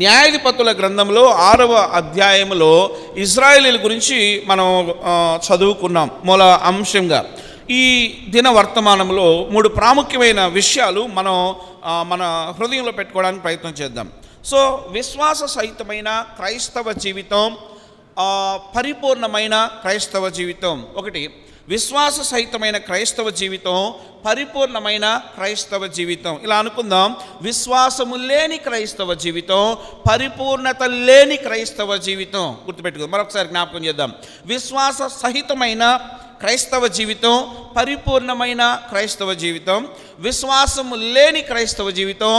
న్యాయాధిపతుల గ్రంథంలో 6వ అధ్యాయంలో ఇశ్రాయేలీల గురించి మనం చదువుకున్నాం మూల అంశంగా. ఈ దిన వర్తమానంలో 3 ప్రాముఖ్యమైన విషయాలు మనం మన హృదయంలో పెట్టుకోవడానికి ప్రయత్నం చేద్దాం. సో విశ్వాస సహితమైన క్రైస్తవ జీవితం, పరిపూర్ణమైన క్రైస్తవ జీవితం. ఒకటి, విశ్వాస సహితమైన క్రైస్తవ జీవితం, పరిపూర్ణమైన క్రైస్తవ జీవితం. ఇలా అనుకుందాం, విశ్వాసము లేని క్రైస్తవ జీవితం, పరిపూర్ణత లేని క్రైస్తవ జీవితం. గుర్తుపెట్టుకుందాం, మరొకసారి జ్ఞాపకం చేద్దాం. విశ్వాస సహితమైన క్రైస్తవ జీవితం, పరిపూర్ణమైన క్రైస్తవ జీవితం. విశ్వాసము లేని క్రైస్తవ జీవితం,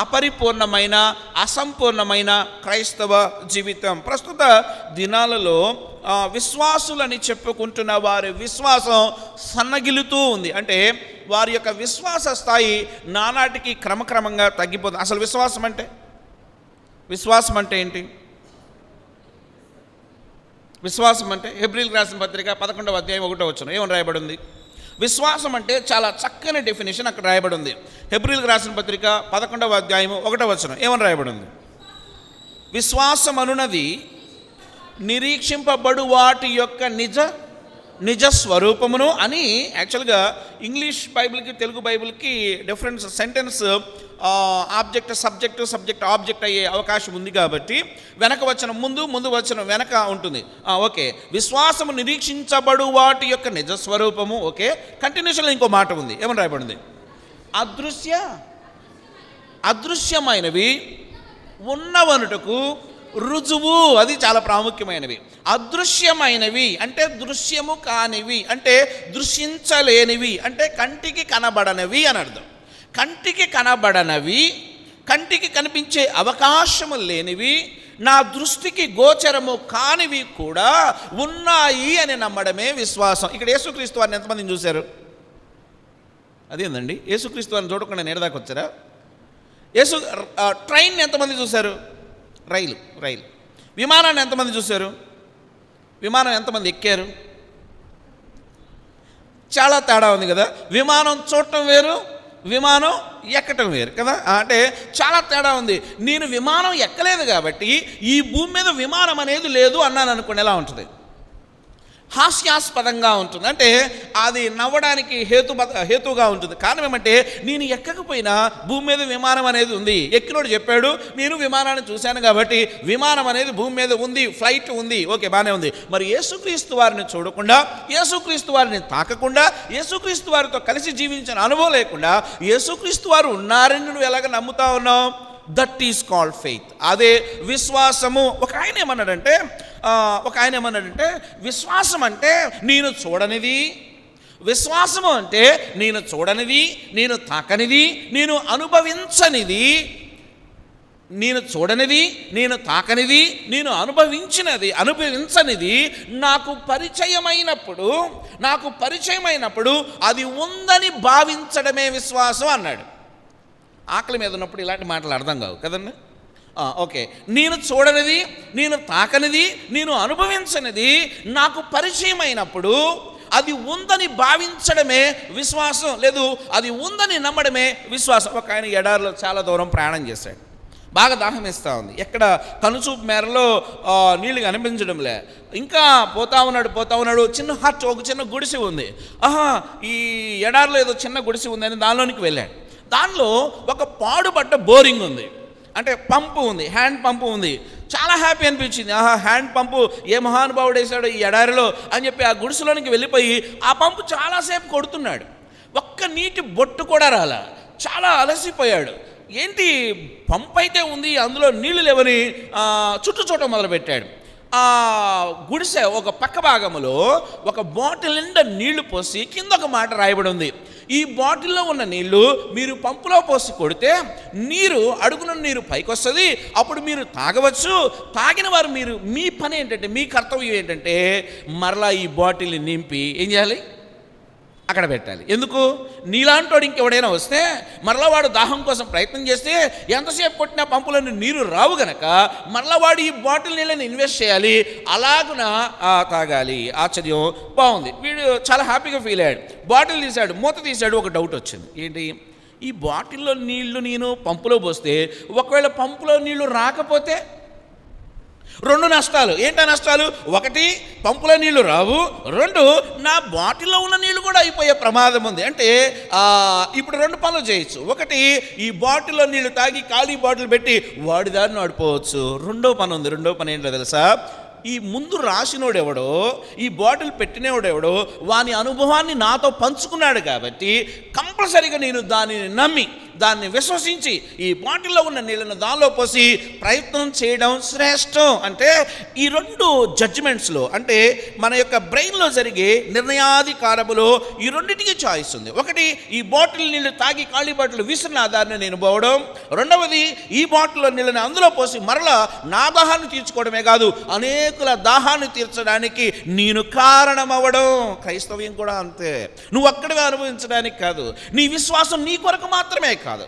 అపరిపూర్ణమైన అసంపూర్ణమైన క్రైస్తవ జీవితం. ప్రస్తుత దినాలలో విశ్వాసులని చెప్పుకుంటున్న వారి విశ్వాసం సన్నగిలుతూ ఉంది. అంటే వారి యొక్క విశ్వాస స్థాయి నానాటికి క్రమక్రమంగా తగ్గిపోతుంది. అసలు విశ్వాసం అంటే ఏంటి? విశ్వాసం అంటే హెబ్రీయులకు రాసిన పత్రిక 11వ అధ్యాయం 1వ వచనం ఏమని రాయబడి ఉంది? విశ్వాసం అంటే చాలా చక్కని డెఫినేషన్ అక్కడ రాయబడి ఉంది. హెబ్రీయులకు రాసిన పత్రిక 11వ అధ్యాయం 1వ వచనం ఏమని రాయబడి ఉంది? విశ్వాసం అనున్నది నిరీక్షింపబడు వాటి యొక్క నిజ స్వరూపమును అని. యాక్చువల్గా ఇంగ్లీష్ బైబిల్కి తెలుగు బైబిల్కి డిఫరెన్స్ సెంటెన్స్ సబ్జెక్ట్ ఆబ్జెక్ట్ అయ్యే అవకాశం ఉంది కాబట్టి వెనక వచనం ముందు వచనం వెనక ఉంటుంది. ఓకే, విశ్వాసము నిరీక్షించబడు వాటి యొక్క నిజ స్వరూపము. ఓకే, కంటిన్యూషన్లో ఇంకో మాట ఉంది, ఏమని రాయబడింది? అదృశ్యమైనవి ఉన్నవనుటకు రుజువు. అది చాలా ప్రాముఖ్యమైనవి. అదృశ్యమైనవి అంటే దృశ్యము కానివి, అంటే దృశ్యించలేనివి, అంటే కంటికి కనబడనవి అని అర్థం. కంటికి కనబడనవి, కంటికి కనిపించే అవకాశము లేనివి, నా దృష్టికి గోచరము కానివి కూడా ఉన్నాయి అని నమ్మడమే విశ్వాసం. ఇక్కడ యేసుక్రీస్తు వారిని ఎంతమందిని చూశారు? అదేందండి, యేసుక్రీస్తు వారిని చూడకుండా నేరదాకా వచ్చారా? ట్రైన్ ఎంతమంది చూశారు? రైలు. విమానాన్ని ఎంతమంది చూశారు? విమానం ఎంతమంది ఎక్కారు? చాలా తేడా ఉంది కదా. విమానం చూడటం వేరు, విమానం ఎక్కటం వేరు కదా. అంటే చాలా తేడా ఉంది. నేను విమానం ఎక్కలేదు కాబట్టి ఈ భూమి మీద విమానం అనేది లేదు అన్నాను అనుకోండి, ఎలా ఉంటుంది? హాస్యాస్పదంగా ఉంటుంది. అంటే అది నవ్వడానికి హేతుగా ఉంటుంది. కారణం ఏమంటే నేను ఎక్కకపోయినా భూమి మీద విమానం అనేది ఉంది. ఎక్కినోడు చెప్పాడు, నేను విమానాన్ని చూశాను కాబట్టి విమానం అనేది భూమి మీద ఉంది, ఫ్లైట్ ఉంది. ఓకే, బాగానే ఉంది. మరి యేసుక్రీస్తు వారిని చూడకుండా, యేసుక్రీస్తు వారిని తాకకుండా, యేసుక్రీస్తు వారితో కలిసి జీవించిన అనుభవం లేకుండా యేసుక్రీస్తు వారు ఉన్నారని నువ్వు ఎలాగ నమ్ముతా ఉన్నావు? That is called faith. అదే విశ్వాసము. ఒక ఆయన ఏమన్నాడంటే విశ్వాసం అంటే నేను చూడనిది, విశ్వాసము అంటే నేను చూడనిది, నేను తాకనిది, నేను అనుభవించనిది. నేను చూడనిది, నేను తాకనిది, నేను అనుభవించనిది నాకు పరిచయమైనప్పుడు అది ఉందని భావించడమే విశ్వాసం అన్నాడు. ఆకలి మీద ఉన్నప్పుడు ఇలాంటి మాటలు అర్థం కావు కదండి. ఓకే, నేను చూడనిది, నేను తాకనిది, నేను అనుభవించనిది నాకు పరిచయం అయినప్పుడు అది ఉందని భావించడమే విశ్వాసం, లేదు అది ఉందని నమ్మడమే విశ్వాసం. ఒక ఆయన ఎడారిలో చాలా దూరం ప్రయాణం చేశాడు. బాగా దాహం వేస్తూ ఉంది. ఎక్కడ కనుచూపు మేరలో నీళ్ళు కనిపించడంలే. ఇంకా పోతా ఉన్నాడు. ఒక చిన్న గుడిసె ఉంది. ఈ ఎడారిలో ఏదో చిన్న గుడిసె ఉందని దానిలోనికి వెళ్ళాడు. దానిలో ఒక పాడుపడ్డ బోరింగ్ ఉంది, అంటే పంపు ఉంది, హ్యాండ్ పంపు ఉంది. చాలా హ్యాపీ అనిపించింది. హ్యాండ్ పంపు ఏ మహానుభావుడు వేశాడో ఈ ఎడారిలో అని చెప్పి ఆ గుడిసెలోనికి వెళ్ళిపోయి ఆ పంపు చాలాసేపు కొడుతున్నాడు. ఒక్క నీటి బొట్టు కూడా రాలా. చాలా అలసిపోయాడు. ఏంటి, పంపు అయితే ఉంది, అందులో నీళ్లు లేవని చుట్టూ చూడటం మొదలుపెట్టాడు. ఆ గుడిసె ఒక పక్క భాగంలో ఒక బాటిల్ నిండా నీళ్లు పోసి కింద ఒక మాట రాయబడి ఉంది, ఈ బాటిల్లో ఉన్న నీళ్లు మీరు పంపులో పోసి కొడితే అడుగున నీరు పైకి వస్తుంది, అప్పుడు మీరు తాగవచ్చు. తాగిన వారు మీ పని ఏంటంటే, మీ కర్తవ్యం ఏంటంటే మరలా ఈ బాటిల్ని నింపి ఏం చేయాలి? అక్కడ పెట్టాలి. ఎందుకు? నీలాంటోడు ఇంకెవడైనా వస్తే మరలా వాడు దాహం కోసం ప్రయత్నం చేస్తే ఎంతసేపు కొట్టినా పంపులను నీరు రావు గనక మరలా వాడు ఈ బాటిల్ నీళ్ళని ఇన్వెస్ట్ చేయాలి, అలాగున తాగాలి. ఆశ్చర్యం, బాగుంది. వీడు చాలా హ్యాపీగా ఫీల్ అయ్యాడు. బాటిల్ తీశాడు, మూత తీశాడు. ఒక డౌట్ వచ్చింది. ఏంటి, ఈ బాటిల్లో నీళ్లు నేను పంపులో పోస్తే ఒకవేళ పంపులో నీళ్లు రాకపోతే 2 నష్టాలు. ఏంటా నష్టాలు? 1, పంపులో నీళ్లు రావు. 2, నా బాటిల్లో ఉన్న నీళ్లు కూడా అయిపోయే ప్రమాదం ఉంది. అంటే ఇప్పుడు 2 పనులు చేయొచ్చు. 1, ఈ బాటిల్లో నీళ్లు తాగి ఖాళీ బాటిల్ పెట్టి వాడి దారిని నడిపోవచ్చు. రెండో పని ఉంది. రెండో పని ఏంటో తెలుసా? ఈ ముందు రాసినోడెవడో, ఈ బాటిల్ పెట్టినోడెవడో వాని అనుభవాన్ని నాతో పంచుకున్నాడు కాబట్టి కంపల్సరీగా నేను దానిని నమ్మి, దాన్ని విశ్వసించి ఈ బాటిల్లో ఉన్న నీళ్ళను దానిలో పోసి ప్రయత్నం చేయడం శ్రేష్టం. అంటే ఈ 2 జడ్జిమెంట్స్లో, అంటే మన యొక్క బ్రెయిన్లో జరిగే నిర్ణయాధికారములో ఈ 2టికి చాయిస్ ఉంది. 1, ఈ బాటిల్ నీళ్ళు తాగి ఖాళీ బాటిల్ విసిరిన దారిని నేను పోవడం. 2వది, ఈ బాటిల్లో నీళ్ళని అందులో పోసి మరలా నా దాహాన్ని తీర్చుకోవడమే కాదు, అనేకుల దాహాన్ని తీర్చడానికి నేను కారణమవ్వడం. క్రైస్తవ్యం కూడా అంతే. నువ్వు అక్కడిగా అనుభవించడానికి కాదు, నీ విశ్వాసం నీ కొరకు మాత్రమే కాదు,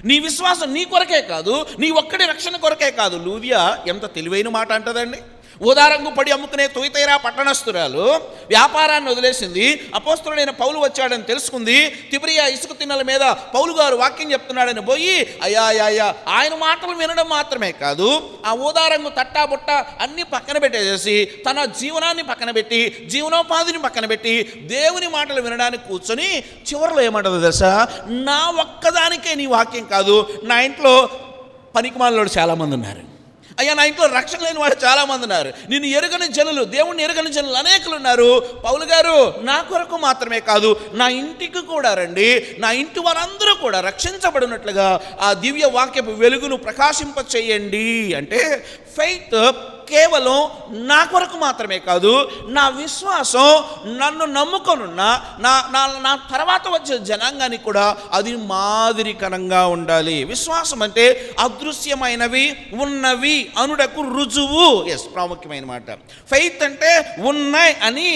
నీ విశ్వాసం నీ కొరకే కాదు, నీ ఒక్కడి రక్షణ కొరకే కాదు. లూదియా ఎంత తెలివైన మాట అంటదండి. ఊదారంగు పడి అమ్ముకునే తొయితైరా పట్టణస్తురాలు వ్యాపారాన్ని వదిలేసింది. అపోస్తలుడైన పౌలు వచ్చాడని తెలుసుకుంది. తిబిరియా ఇసుక తిన్నెల మీద పౌలు గారు వాక్యం చెప్తున్నాడని పోయి అయ్యా ఆయన మాటలు వినడం మాత్రమే కాదు, ఆ ఊదారంగు తట్టా బుట్ట అన్నీ పక్కన పెట్టేసేసి తన జీవనాన్ని పక్కన పెట్టి, జీవనోపాధిని పక్కన పెట్టి దేవుని మాటలు వినడానికి కూర్చొని చివరిలో ఏమంటదో తెలుసా? నా ఒక్కదానికే నీ వాక్యం కాదు, నా ఇంట్లో పనికిమాలినోడు చాలామంది ఉన్నారు. అయ్యా, నా ఇంట్లో రక్షణ లేని వాడు చాలామంది ఉన్నారు. నేను ఎరుగని జనులు, దేవుణ్ణి ఎరుగని జనులు అనేకులు ఉన్నారు. పౌలు గారు, నా కొరకు మాత్రమే కాదు, నా ఇంటికి కూడా రండి, నా ఇంటి వారందరూ కూడా రక్షించబడినట్లుగా ఆ దివ్య వాక్యపు వెలుగును ప్రకాశింప చేయండి. అంటే ఫెయిత్ కేవలం నా కొరకు మాత్రమే కాదు, నా విశ్వాసం నన్ను నమ్ముకొనున్న నా తర్వాత వచ్చే జనాంగానికి కూడా అది మాదిరికరంగా ఉండాలి. విశ్వాసం అంటే అదృశ్యమైనవి ఉన్నవి అనుటకు రుజువు. ఎస్, ప్రాముఖ్యమైన మాట. ఫెయిత్ అంటే ఉన్నాయి అని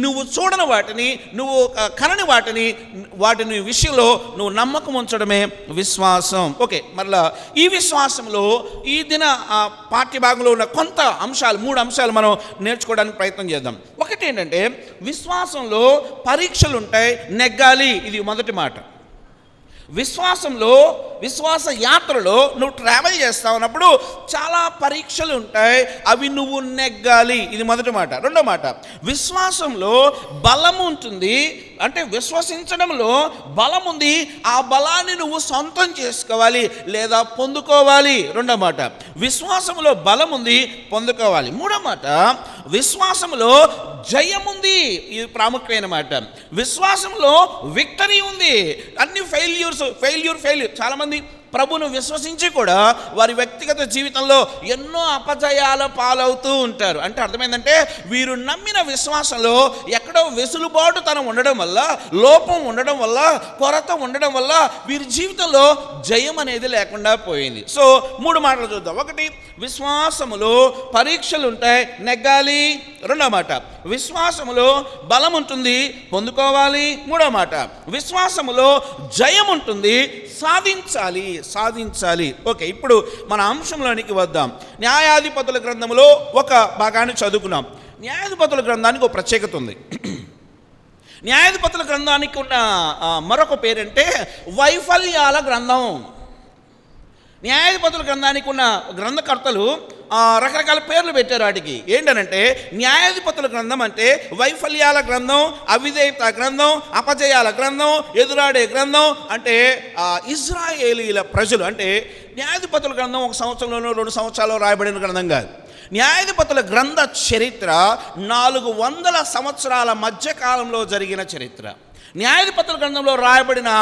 నువ్వు చూడని వాటిని, నువ్వు కనని వాటిని విషయంలో నువ్వు నమ్మకం ఉంచడమే విశ్వాసం. ఓకే, మరలా ఈ విశ్వాసంలో ఈ దిన పాఠ్యభాగంలో ఉన్న కొంత అంశాలు, 3 అంశాలు మనం నేర్చుకోవడానికి ప్రయత్నం చేద్దాం. ఒకటి ఏంటంటే, విశ్వాసంలో పరీక్షలు ఉంటాయి, నెగ్గాలి. ఇది మొదటి మాట. విశ్వాసంలో, విశ్వాస యాత్రలో నువ్వు ట్రావెల్ చేస్తా ఉన్నప్పుడు చాలా పరీక్షలు ఉంటాయి, అవి నువ్వు నెగ్గాలి. ఇది మొదటి మాట. రెండో మాట, విశ్వాసంలో బలం ఉంటుంది. అంటే విశ్వసించడంలో బలం ఉంది, ఆ బలాన్ని నువ్వు సొంతం చేసుకోవాలి లేదా పొందుకోవాలి. రెండో మాట, విశ్వాసంలో బలం ఉంది, పొందుకోవాలి. మూడో మాట, విశ్వాసంలో జయం ఉంది. ఇది ప్రాముఖ్యమైన మాట. విశ్వాసంలో విక్టరీ ఉంది. అన్ని ఫెయిల్యూర్. చాలామంది ప్రభును విశ్వసించి కూడా వారి వ్యక్తిగత జీవితంలో ఎన్నో అపజయాల పాలవుతూ ఉంటారు. అంటే అర్థమైందంటే, వీరు నమ్మిన విశ్వాసంలో ఎక్కడో వెసులుబాటుతనం ఉండడం వల్ల, లోపం ఉండడం వల్ల, కొరత ఉండడం వల్ల వీరి జీవితంలో జయం అనేది లేకుండా పోయింది. సో 3 మాటలు చూద్దాం. ఒకటి, విశ్వాసములో పరీక్షలు ఉంటాయి, నెగ్గాలి. రెండో మాట, విశ్వాసములో బలం ఉంటుంది, పొందుకోవాలి. మూడో మాట, విశ్వాసములో జయం ఉంటుంది, సాధించాలి. ఓకే, ఇప్పుడు మన అంశంలోనికి వద్దాం. న్యాయాధిపతుల గ్రంథంలో ఒక భాగాన్ని చదువుకున్నాం. న్యాయాధిపతుల గ్రంథానికి ఒక ప్రత్యేకత ఉంది. న్యాయాధిపతుల గ్రంథానికి ఉన్న మరొక పేరంటే వైఫల్యాల గ్రంథం. న్యాయాధిపతుల గ్రంథానికి ఉన్న గ్రంథకర్తలు రకరకాల పేర్లు పెట్టారు వాటికి. ఏంటనంటే, న్యాయాధిపతుల గ్రంథం అంటే వైఫల్యాల గ్రంథం, అవిధేయత గ్రంథం, అపజయాల గ్రంథం, ఎదురాడే గ్రంథం. అంటే ఇజ్రాయేలీల ప్రజలు, అంటే న్యాయాధిపతుల గ్రంథం 1 సంవత్సరంలోనూ 2 సంవత్సరాల్లో రాయబడిన గ్రంథం కాదు. న్యాయాధిపతుల గ్రంథ చరిత్ర 400 సంవత్సరాల మధ్యకాలంలో జరిగిన చరిత్ర. న్యాయాధిపతుల గ్రంథంలో రాయబడిన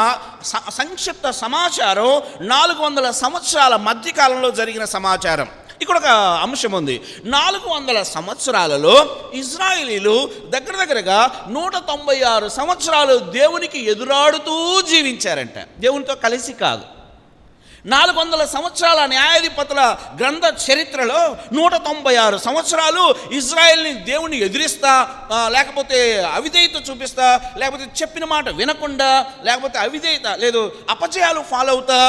సంక్షిప్త సమాచారం 400 సంవత్సరాల మధ్యకాలంలో జరిగిన సమాచారం. ఇక్కడ ఒక అంశం ఉంది. 400 సంవత్సరాలలో ఇజ్రాయేలీలు దగ్గరగా 196 సంవత్సరాలు దేవునికి ఎదురాడుతూ జీవించారంట. దేవునితో కలిసి కాదు. 400 సంవత్సరాల న్యాయాధిపతుల గ్రంథ చరిత్రలో 196 సంవత్సరాలు ఇజ్రాయెల్ని దేవుని ఎదిరిస్తా, లేకపోతే అవిధేయత చూపిస్తా, లేకపోతే చెప్పిన మాట వినకుండా, లేకపోతే అవిధేయత లేదు అపజయాలు ఫాలో అవుతా,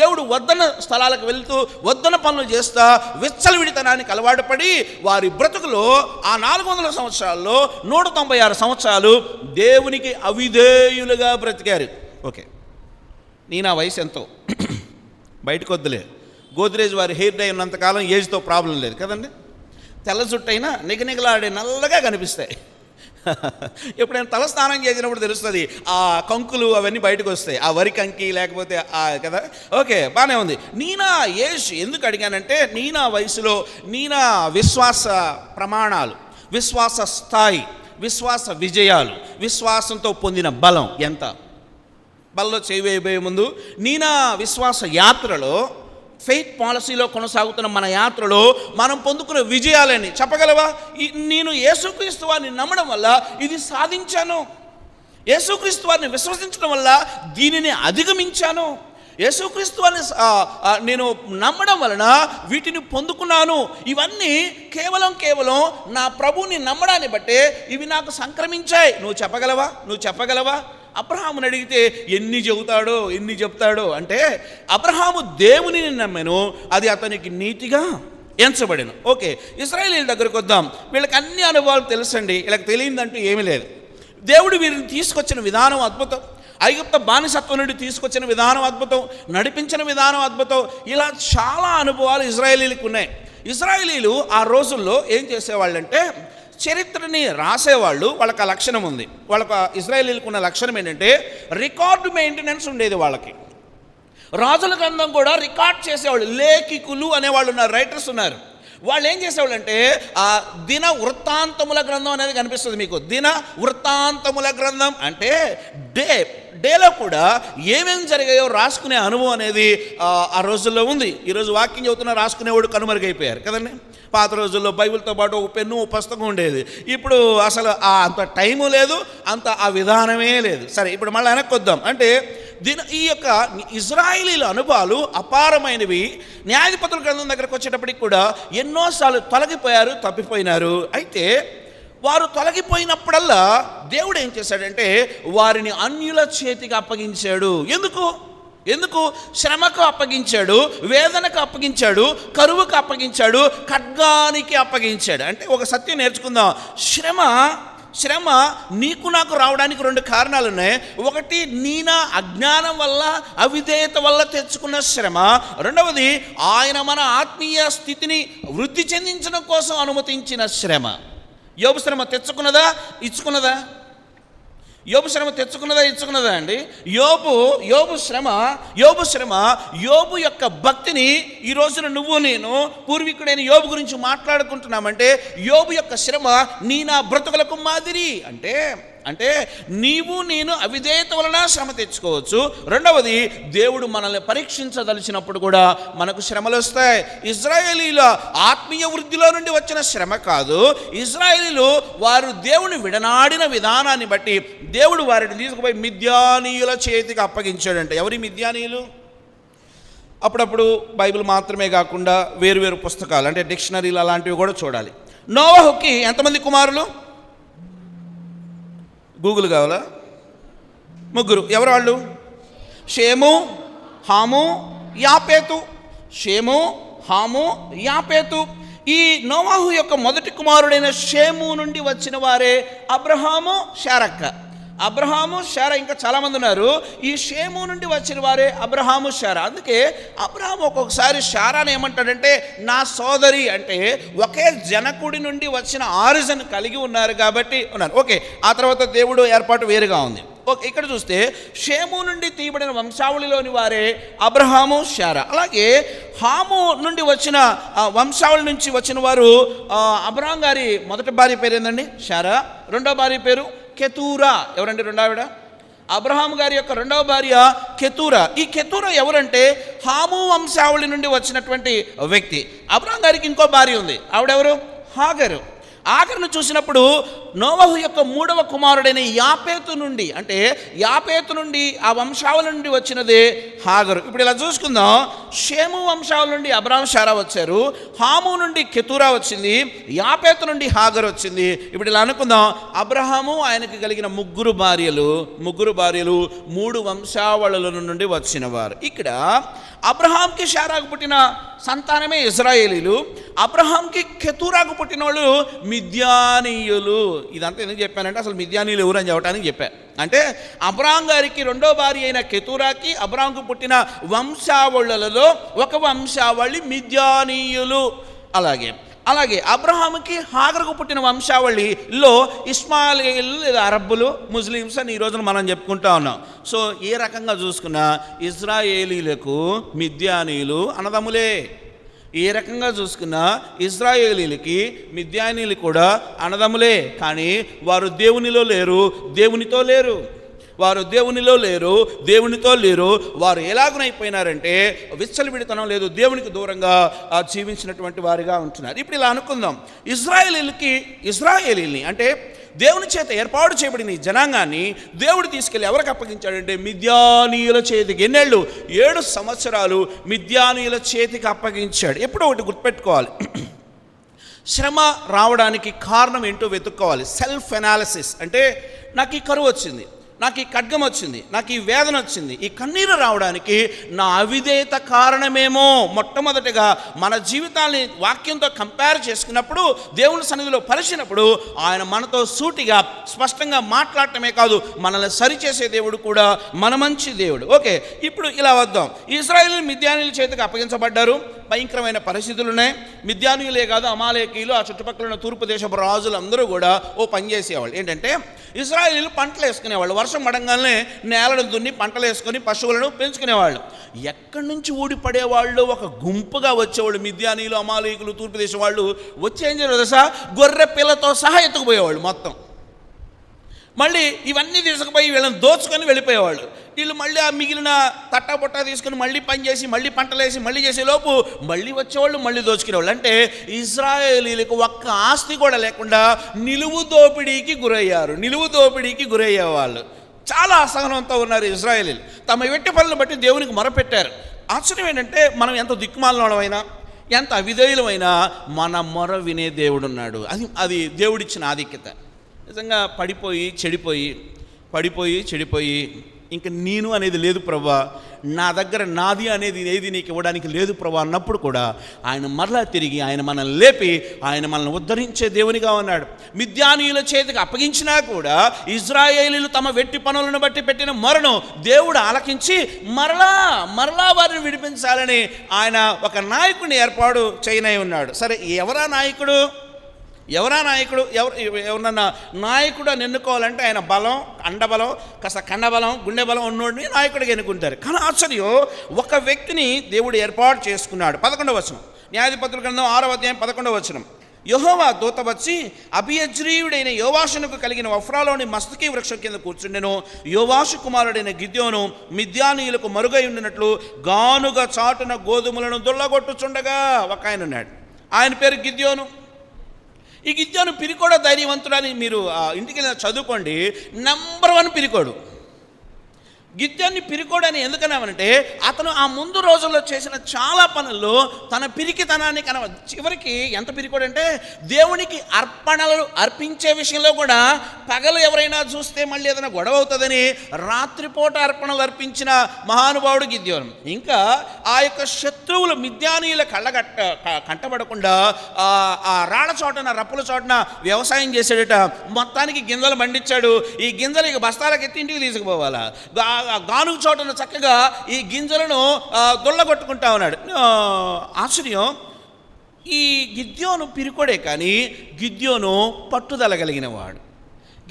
దేవుడు వద్దన స్థలాలకు వెళ్తూ వద్దన పనులు చేస్తా, విచ్చలవిడితనానికి అలవాటు పడి వారి బ్రతుకులో ఆ 400 సంవత్సరాల్లో 196 సంవత్సరాలు దేవునికి అవిధేయులుగా బ్రతికారు. ఓకే, నీ నా వయసు ఎంతో బయటకు వద్దులే. గోద్రేజ్ వారి హెయిర్ డై ఉన్నంతకాలం ఏజ్తో ప్రాబ్లం లేదు కదండి. తెల్ల జుట్టైనా నిగనిగలాడే నల్లగా కనిపిస్తాయి. ఎప్పుడైనా తలస్నానం చేసినప్పుడు తెలుస్తుంది, ఆ కంకులు అవన్నీ బయటకు వస్తాయి, ఆ వరి కంకి లేకపోతే కదా. ఓకే, బాగానే ఉంది. నీనా ఏజ్ ఎందుకు అడిగానంటే, నీనా వయసులో నీనా విశ్వాస ప్రమాణాలు, విశ్వాస స్థాయి, విశ్వాస విజయాలు, విశ్వాసంతో పొందిన బలం ఎంత. బల్లో చేయబోయే ముందు నీనా విశ్వాస యాత్రలో, ఫెయిత్ పాలసీలో కొనసాగుతున్న మన యాత్రలో మనం పొందుకున్న విజయాలని చెప్పగలవా? నేను యేసుక్రీస్తు వారిని నమ్మడం వల్ల ఇది సాధించాను, యేసుక్రీస్తు వారిని విశ్వసించడం వల్ల దీనిని అధిగమించాను, యేసుక్రీస్తు వారిని నేను నమ్మడం వలన వీటిని పొందుకున్నాను. ఇవన్నీ కేవలం నా ప్రభువుని నమ్మడాన్ని బట్టే ఇవి నాకు సంక్రమించాయి. నువ్వు చెప్పగలవా? అబ్రహాముని అడిగితే ఎన్ని చెప్తాడో అంటే, అబ్రహాము దేవుని నమ్మెను, అది అతనికి నీతిగా ఎంచబడెను. ఓకే, ఇశ్రాయేలీయుల దగ్గరకు వద్దాం. వీళ్ళకి అన్ని అనుభవాలు తెలుసండి, వీళ్ళకి తెలియదంటూ ఏమీ లేదు. దేవుడు వీరిని తీసుకొచ్చిన విధానం అద్భుతం, ఐగుప్త బానిసత్వం నుండి తీసుకొచ్చిన విధానం అద్భుతం, నడిపించిన విధానం అద్భుతం. ఇలా చాలా అనుభవాలు ఇశ్రాయేలీలకు ఉన్నాయి. ఇశ్రాయేలీలు ఆ రోజుల్లో ఏం చేసేవాళ్ళంటే, చరిత్రని రాసేవాళ్ళు. వాళ్ళకి ఆ లక్షణం ఉంది. వాళ్ళకు ఇశ్రాయేలీలకు ఉన్న లక్షణం ఏంటంటే, రికార్డు మెయింటెనెన్స్ ఉండేది వాళ్ళకి. రాజుల గ్రంథం కూడా రికార్డ్ చేసేవాళ్ళు. లేఖికులు అనేవాళ్ళు ఉన్నారు, రైటర్స్ ఉన్నారు. వాళ్ళు ఏం చేసేవాళ్ళు అంటే, ఆ దిన వృత్తాంతముల గ్రంథం అనేది కనిపిస్తుంది మీకు. దిన వృత్తాంతముల గ్రంథం అంటే డేలో కూడా ఏమేమి జరిగాయో రాసుకునే అనుభవం అనేది ఆ రోజుల్లో ఉంది. ఈరోజు వాక్యం చదువుతున్న రాసుకునేవాడు కనుమరుగైపోయారు కదండి. పాత రోజుల్లో బైబిల్తో పాటు ఒక పెన్ను, పుస్తకం ఉండేది. ఇప్పుడు అసలు అంత టైము లేదు, అంత ఆ విధానమే లేదు. సరే, ఇప్పుడు మళ్ళీ వెనక్కి వద్దాం. అంటే ఈ యొక్క ఇశ్రాయేలీల అనుభవాలు అపారమైనవి. న్యాయాధిపతుల గ్రంథం దగ్గరకు వచ్చేటప్పటికి కూడా ఎన్నోసార్లు తొలగిపోయారు, తప్పిపోయినారు. అయితే వారు తొలగిపోయినప్పుడల్లా దేవుడు ఏం చేశాడంటే, వారిని అన్యుల చేతికి అప్పగించాడు. ఎందుకు? శ్రమకు అప్పగించాడు, వేదనకు అప్పగించాడు, కరువుకు అప్పగించాడు, ఖడ్గానికి అప్పగించాడు. అంటే ఒక సత్యం నేర్చుకుందాం. శ్రమ నీకు నాకు రావడానికి రెండు కారణాలు ఉన్నాయి. ఒకటి, నీనా అజ్ఞానం వల్ల, అవిధేయత వల్ల తెచ్చుకున్న శ్రమ. రెండవది, ఆయన మన ఆత్మీయ స్థితిని వృద్ధి చెందించడం కోసం అనుమతించిన శ్రమ. యోబు శ్రమ తెచ్చుకున్నదా, ఇచ్చుకున్నదా? యోబు శ్రమ తెచ్చుకున్నదా, ఇచ్చుకున్నదా అండి? యోబు శ్రమ యోబు యొక్క భక్తిని ఈ రోజున నువ్వు నేను పూర్వీకుడైన యోబు గురించి మాట్లాడుకుంటున్నామంటే, యోబు యొక్క శ్రమ నీ నా బ్రతుకులకు మాదిరి. అంటే నీవు నేను అవిధేయత వలన శ్రమ తెచ్చుకోవచ్చు. రెండవది, దేవుడు మనల్ని పరీక్షించదలిచినప్పుడు కూడా మనకు శ్రమలు వస్తాయి. ఇశ్రాయేలీల ఆత్మీయ వృద్ధిలో నుండి వచ్చిన శ్రమ కాదు. ఇశ్రాయేలీలు వారు దేవుని విడనాడిన విధానాన్ని బట్టి దేవుడు వారిని తీసుకుపోయి మిద్యానీయుల చేతికి అప్పగించాడంట. ఎవరి మిద్యానీయులు? అప్పుడప్పుడు బైబిల్ మాత్రమే కాకుండా వేరు పుస్తకాలు అంటే డిక్షనరీలు అలాంటివి కూడా చూడాలి. నోవహుకి ఎంతమంది కుమారులు? గూగుల్ కావాలా? 3. ఎవరు వాళ్ళు? షేము, హాము, యాపేతు. ఈ నోవాహు యొక్క మొదటి కుమారుడైన షేము నుండి వచ్చిన వారే అబ్రహాము, శారక్క. అబ్రహాము, శారా, ఇంకా చాలామంది ఉన్నారు. ఈ షేము నుండి వచ్చిన వారే అబ్రహాము, శారా. అందుకే అబ్రహాము ఒక్కొక్కసారి శారాని ఏమంటాడంటే నా సోదరి. అంటే ఒకే జనకుడి నుండి వచ్చిన ఆరిజన్ కలిగి ఉన్నారు కాబట్టి ఉన్నారు. ఓకే, ఆ తర్వాత దేవుడు ఏర్పాటు వేరుగా ఉంది. ఓకే, ఇక్కడ చూస్తే షేము నుండి తీయబడిన వంశావళిలోని వారే అబ్రహాము, శారా. అలాగే హాము నుండి వచ్చిన వంశావళి నుంచి వచ్చిన వారు అబ్రహాం గారి మొదటి భార్య పేరు ఏందండి? శారా. రెండో భార్య పేరు కెతూరా. ఎవరండి రెండో ఆవిడ? అబ్రహాం గారి యొక్క రెండవ భార్య కెతూరా. ఈ కెతూరా ఎవరంటే హాము వంశావళి నుండి వచ్చినటువంటి వ్యక్తి. అబ్రహాం గారికి ఇంకో భార్య ఉంది. ఆవిడెవరు? హాగరు. ఆఖరిని చూసినప్పుడు నోవహు యొక్క 3వ కుమారుడైన యాపేతు నుండి, అంటే యాపేతు నుండి ఆ వంశావళి నుండి వచ్చినదే హాగరు. ఇప్పుడు ఇలా చూసుకుందాం. షేము వంశావళి నుండి అబ్రహాం, శారా వచ్చారు. హాము నుండి కెతూరా వచ్చింది. యాపేతు నుండి హాగరు వచ్చింది. ఇప్పుడు ఇలా అనుకుందాం. అబ్రహాము ఆయనకి కలిగిన ముగ్గురు భార్యలు 3 వంశావళుల నుండి వచ్చినవారు. ఇక్కడ అబ్రహాంకి శారాకు పుట్టిన సంతానమే ఇశ్రాయేలీలు. అబ్రహాంకి కెతూరాకు పుట్టిన వాళ్ళు మిద్యానీయులు. ఇదంతా ఎందుకు చెప్పానంటే అసలు మిద్యానీయులు ఎవరు అని చెప్పడానికి చెప్పాను. అంటే అబ్రహాం గారికి రెండో భార్య అయిన కెతూరాకి అబ్రహాంకు పుట్టిన వంశావళులలో ఒక వంశావళి మిద్యానీయులు. అలాగే అబ్రహాముకి హాగరుకు పుట్టిన వంశావళిలో ఇస్మాయిలీలు లేదా అరబ్బులు, ముస్లిమ్స్ అని ఈ రోజున మనం చెప్పుకుంటా ఉన్నాం. సో ఏ రకంగా చూసుకున్నా ఇజ్రాయేలీలకు మిద్యానీయులు అన్నదమ్ములే. ఏ రకంగా చూసుకున్నా ఇజ్రాయేలీలకి మిద్యానీయులు కూడా అన్నదమ్ములే. కానీ వారు దేవునిలో లేరు, దేవునితో లేరు. వారు దేవునిలో లేరు, దేవునితో లేరు. వారు ఎలాగునైపోయినారంటే విచ్చలవిడితనం లేదు, దేవునికి దూరంగా జీవించినటువంటి వారిగా ఉంటున్నారు. ఇప్పుడు ఇలా అనుకుందాం, ఇజ్రాయేలీని అంటే దేవుని చేత ఏర్పాటు చేయబడిన ఈ జనాంగాన్ని దేవుడు తీసుకెళ్ళి ఎవరికి అప్పగించాడంటే మిద్యానీయుల చేతికి. ఎన్నేళ్ళు? 7 సంవత్సరాలు మిద్యానీయుల చేతికి అప్పగించాడు. ఎప్పుడో ఒకటి గుర్తుపెట్టుకోవాలి, శ్రమ రావడానికి కారణం ఏంటో వెతుక్కోవాలి. సెల్ఫ్ ఎనాలిసిస్ అంటే నాకు ఈ కరువు వచ్చింది, నాకు ఈ ఖడ్గం వచ్చింది, నాకు ఈ వేదన వచ్చింది, ఈ కన్నీరు రావడానికి నా అవిధేయత కారణమేమో. మొట్టమొదటిగా మన జీవితాన్ని వాక్యంతో కంపేర్ చేసుకున్నప్పుడు, దేవుని సన్నిధిలో పరిచినప్పుడు ఆయన మనతో సూటిగా స్పష్టంగా మాట్లాడటమే కాదు, మనల్ని సరిచేసే దేవుడు కూడా, మన మంచి దేవుడు. ఓకే, ఇప్పుడు ఇలా వద్దాం. ఇశ్రాయేలు మిద్యానీయుల చేతికి అప్పగించబడ్డారు. భయంకరమైన పరిస్థితులు ఉన్నాయి. మిద్యానీయులే కాదు, అమాలేకీయులు, ఆ చుట్టుపక్కల ఉన్న తూర్పు దేశపు రాజులు అందరూ కూడా ఓ పని చేసేవాళ్ళు. ఏంటంటే ఇశ్రాయేలీయులు పంటలు వేసుకునేవాళ్ళు. వర్షం పడంగానే నేలను దున్ని పంటలు వేసుకొని పశువులను పెంచుకునేవాళ్ళు. ఎక్కడి నుంచి ఊడిపడేవాళ్ళు? ఒక గుంపుగా వచ్చేవాళ్ళు. మిద్యానీయులు, అమాలేకీయులు, తూర్పు దేశం వాళ్ళు వచ్చి ఏం చేయరు తెలుసా? గొర్రె పిల్లతో సహా ఎత్తుకుపోయేవాళ్ళు మొత్తం. మళ్ళీ ఇవన్నీ తీసుకుపోయి వీళ్ళని దోచుకొని వెళ్ళిపోయేవాళ్ళు. వీళ్ళు మళ్ళీ ఆ మిగిలిన తట్టబొట్ట తీసుకుని మళ్ళీ పని చేసి, మళ్ళీ పంటలేసి, మళ్ళీ చేసేలోపు మళ్ళీ వచ్చేవాళ్ళు, మళ్ళీ దోచుకునేవాళ్ళు. అంటే ఇజ్రాయేలీలకు ఒక్క ఆస్తి కూడా లేకుండా నిలువు దోపిడీకి గురయ్యేవాళ్ళు. చాలా అసహనంతో ఉన్నారు ఇజ్రాయేలీలు. తమ వెట్టి పనులను బట్టి దేవునికి మొరపెట్టారు. ఆశ్చర్యం ఏంటంటే మనం ఎంత దిక్కుమాలమైనా, ఎంత అవిధేయులమైనా మన మొర వినే దేవుడున్నాడు. అది దేవుడిచ్చిన ఆధిక్యత. నిజంగా పడిపోయి చెడిపోయి ఇంక నేను అనేది లేదు ప్రభా, నా దగ్గర నాది అనేది ఏది నీకు ఇవ్వడానికి లేదు ప్రభా అన్నప్పుడు కూడా ఆయన మరలా తిరిగి ఆయన మనల్ని లేపి ఆయన మనల్ని ఉద్ధరించే దేవునిగా ఉన్నాడు. మిద్యానీయుల చేతికి అప్పగించినా కూడా ఇజ్రాయేలీలు తమ వెట్టి పనులను బట్టి పెట్టిన మొరను దేవుడు ఆలకించి మరలా వారిని విడిపించాలని ఆయన ఒక నాయకుడిని ఏర్పాటు చేయనై ఉన్నాడు. సరే, ఎవరా నాయకుడు? ఎవరన్నా నాయకుడు అని ఎన్నుకోవాలంటే ఆయన బలం, అండబలం, కాస్త కండబలం, గుండె బలం ఉన్నోడిని నాయకుడిగా ఎన్నుకుంటారు. కానీ ఆశ్చర్యం, ఒక వ్యక్తిని దేవుడు ఏర్పాటు చేసుకున్నాడు. 11వ వచనం, న్యాయాధిపతుల గ్రంథం 6వ అధ్యాయం 11వ వచనం. యెహోవా దూత వచ్చి అబీయజ్రీయుడైన యోవాషునకు కలిగిన ఒఫ్రాలోని మస్తకి వృక్షం కింద కూర్చుండెను. యోవాషు కుమారుడైన గిద్యోను మిద్యానీయులకు మరుగై ఉండినట్లు గానుగ చాటున గోధుమలను దొల్లగొట్టుచుండగా ఒక ఆయన ఉన్నాడు. ఆయన పేరు గిద్యోను. ఈ గిద్యోను పిరికోడ ధైర్యవంతుడని మీరు ఇంటికి వెళ్ళి చదువుకోండి. నంబర్ 1 పిరికోడు. గిద్యోన్ని పిరికోడని ఎందుకన్నామనంటే అతను ఆ ముందు రోజుల్లో చేసిన చాలా పనుల్లో తన పిరికితనాన్ని చివరికి ఎంత పిరికోడంటే దేవునికి అర్పణలు అర్పించే విషయంలో కూడా పగలు ఎవరైనా చూస్తే మళ్ళీ ఏదైనా గొడవ అవుతుందని రాత్రిపూట అర్పణలు అర్పించిన మహానుభావుడు గిద్యోను. ఇంకా ఆ యొక్క శత్రువులు మిద్యానీయుల కంటపడకుండా ఆ రాళ్ళ చోటన, రప్పుల చోటన వ్యవసాయం చేసాడట. మొత్తానికి గింజలు పండించాడు. ఈ గింజలు ఇక బస్తాలకు ఎత్తి ఇంటికి తీసుకుపోవాలా. గానుగ చోటను చక్కగా ఈ గింజలను దొల్లగొట్టుకుంటా ఉన్నాడు. ఆశ్చర్యం, ఈ గిద్యోను పిరికోడే కానీ గిద్యోను పట్టుదల కలిగిన వాడు.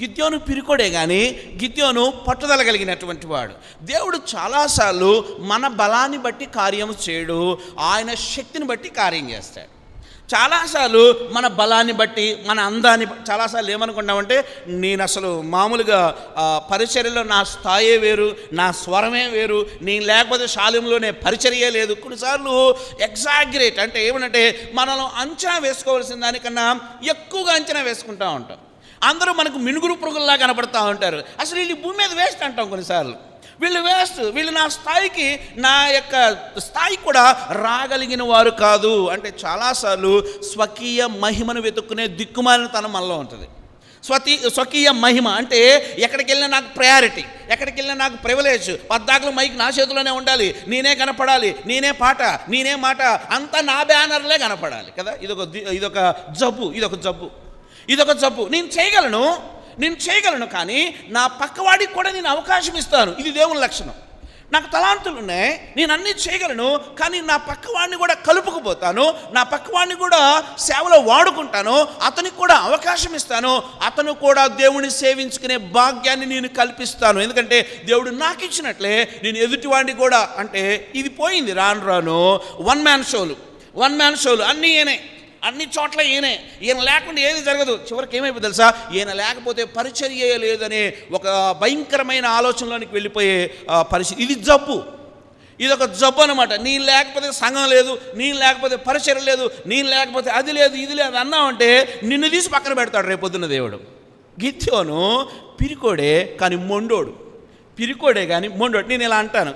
గిద్యోను పిరికోడే కానీ గిద్యోను పట్టుదల కలిగినటువంటి వాడు. దేవుడు చాలాసార్లు మన బలాన్ని బట్టి కార్యం చేయడు, ఆయన శక్తిని బట్టి కార్యం చేస్తాడు. చాలాసార్లు మన బలాన్ని బట్టి, మన అందాన్ని చాలాసార్లు ఏమనుకున్నామంటే నేను అసలు మామూలుగా పరిచర్యలో నా స్థాయే వేరు, నా స్వరమే వేరు, నేను లేకపోతే శాల్యంలోనే పరిచర్యే లేదు. కొన్నిసార్లు ఎగ్జాగ్రేట్ అంటే ఏమనంటే మనల్ని అంచనా వేసుకోవాల్సిన దానికన్నా ఎక్కువగా అంచనా వేసుకుంటూ ఉంటాం. అందరూ మనకు మినుగురు పురుగుల్లా కనపడతా ఉంటారు. అసలు వీళ్ళు భూమి మీద వేస్ట్ అంటాం కొన్నిసార్లు. వీళ్ళు వేస్ట్, వీళ్ళు నా స్థాయికి, నా యొక్క స్థాయి కూడా రాగలిగిన వారు కాదు అంటే చాలాసార్లు స్వకీయ మహిమను వెతుక్కునే దిక్కుమాలిన తనం మనలో ఉంటుంది. స్వకీయ మహిమ అంటే ఎక్కడికి వెళ్ళినా నాకు ప్రయారిటీ, ఎక్కడికి వెళ్ళినా నాకు ప్రివిలేజ్, పద్దాకులు మైక్ నా చేతిలోనే ఉండాలి, నేనే కనపడాలి, నేనే పాట, నేనే మాట, అంతా నా బ్యానర్లే కనపడాలి కదా. ఇదొక జబ్బు. నేను చేయగలను కానీ నా పక్కవాడికి కూడా నేను అవకాశం ఇస్తాను. ఇది దేవుని లక్షణం. నాకు తలాంతులు ఉన్నాయి, నేను అన్నీ చేయగలను, కానీ నా పక్కవాడిని కూడా కలుపుకుపోతాను, నా పక్కవాడిని కూడా సేవలో వాడుకుంటాను, అతనికి కూడా అవకాశం ఇస్తాను, అతను కూడా దేవుని సేవించుకునే భాగ్యాన్ని నేను కల్పిస్తాను. ఎందుకంటే దేవుడు నాకు ఇచ్చినట్లే నేను ఎదుటివాడిని కూడా. అంటే ఇది పోయింది రాను వన్ మ్యాన్ షోలు అన్ని చోట్ల ఈయన లేకుండా ఏది జరగదు. చివరికి ఏమైపోతుంది తెలుసా, ఈయన లేకపోతే పరిచర్య లేదనే ఒక భయంకరమైన ఆలోచనలోనికి వెళ్ళిపోయే పరిస్థితి. ఇదొక జబ్బు అనమాట. నేను లేకపోతే సంఘం లేదు, నేను లేకపోతే పరిచర్య లేదు, నేను లేకపోతే అది లేదు ఇది లేదు అన్నామంటే నిన్ను తీసి పక్కన పెడతాడు రేపొద్దున్న దేవుడు. గిద్యోను పిరికోడే కానీ మొండోడు. నేను ఇలా అంటాను,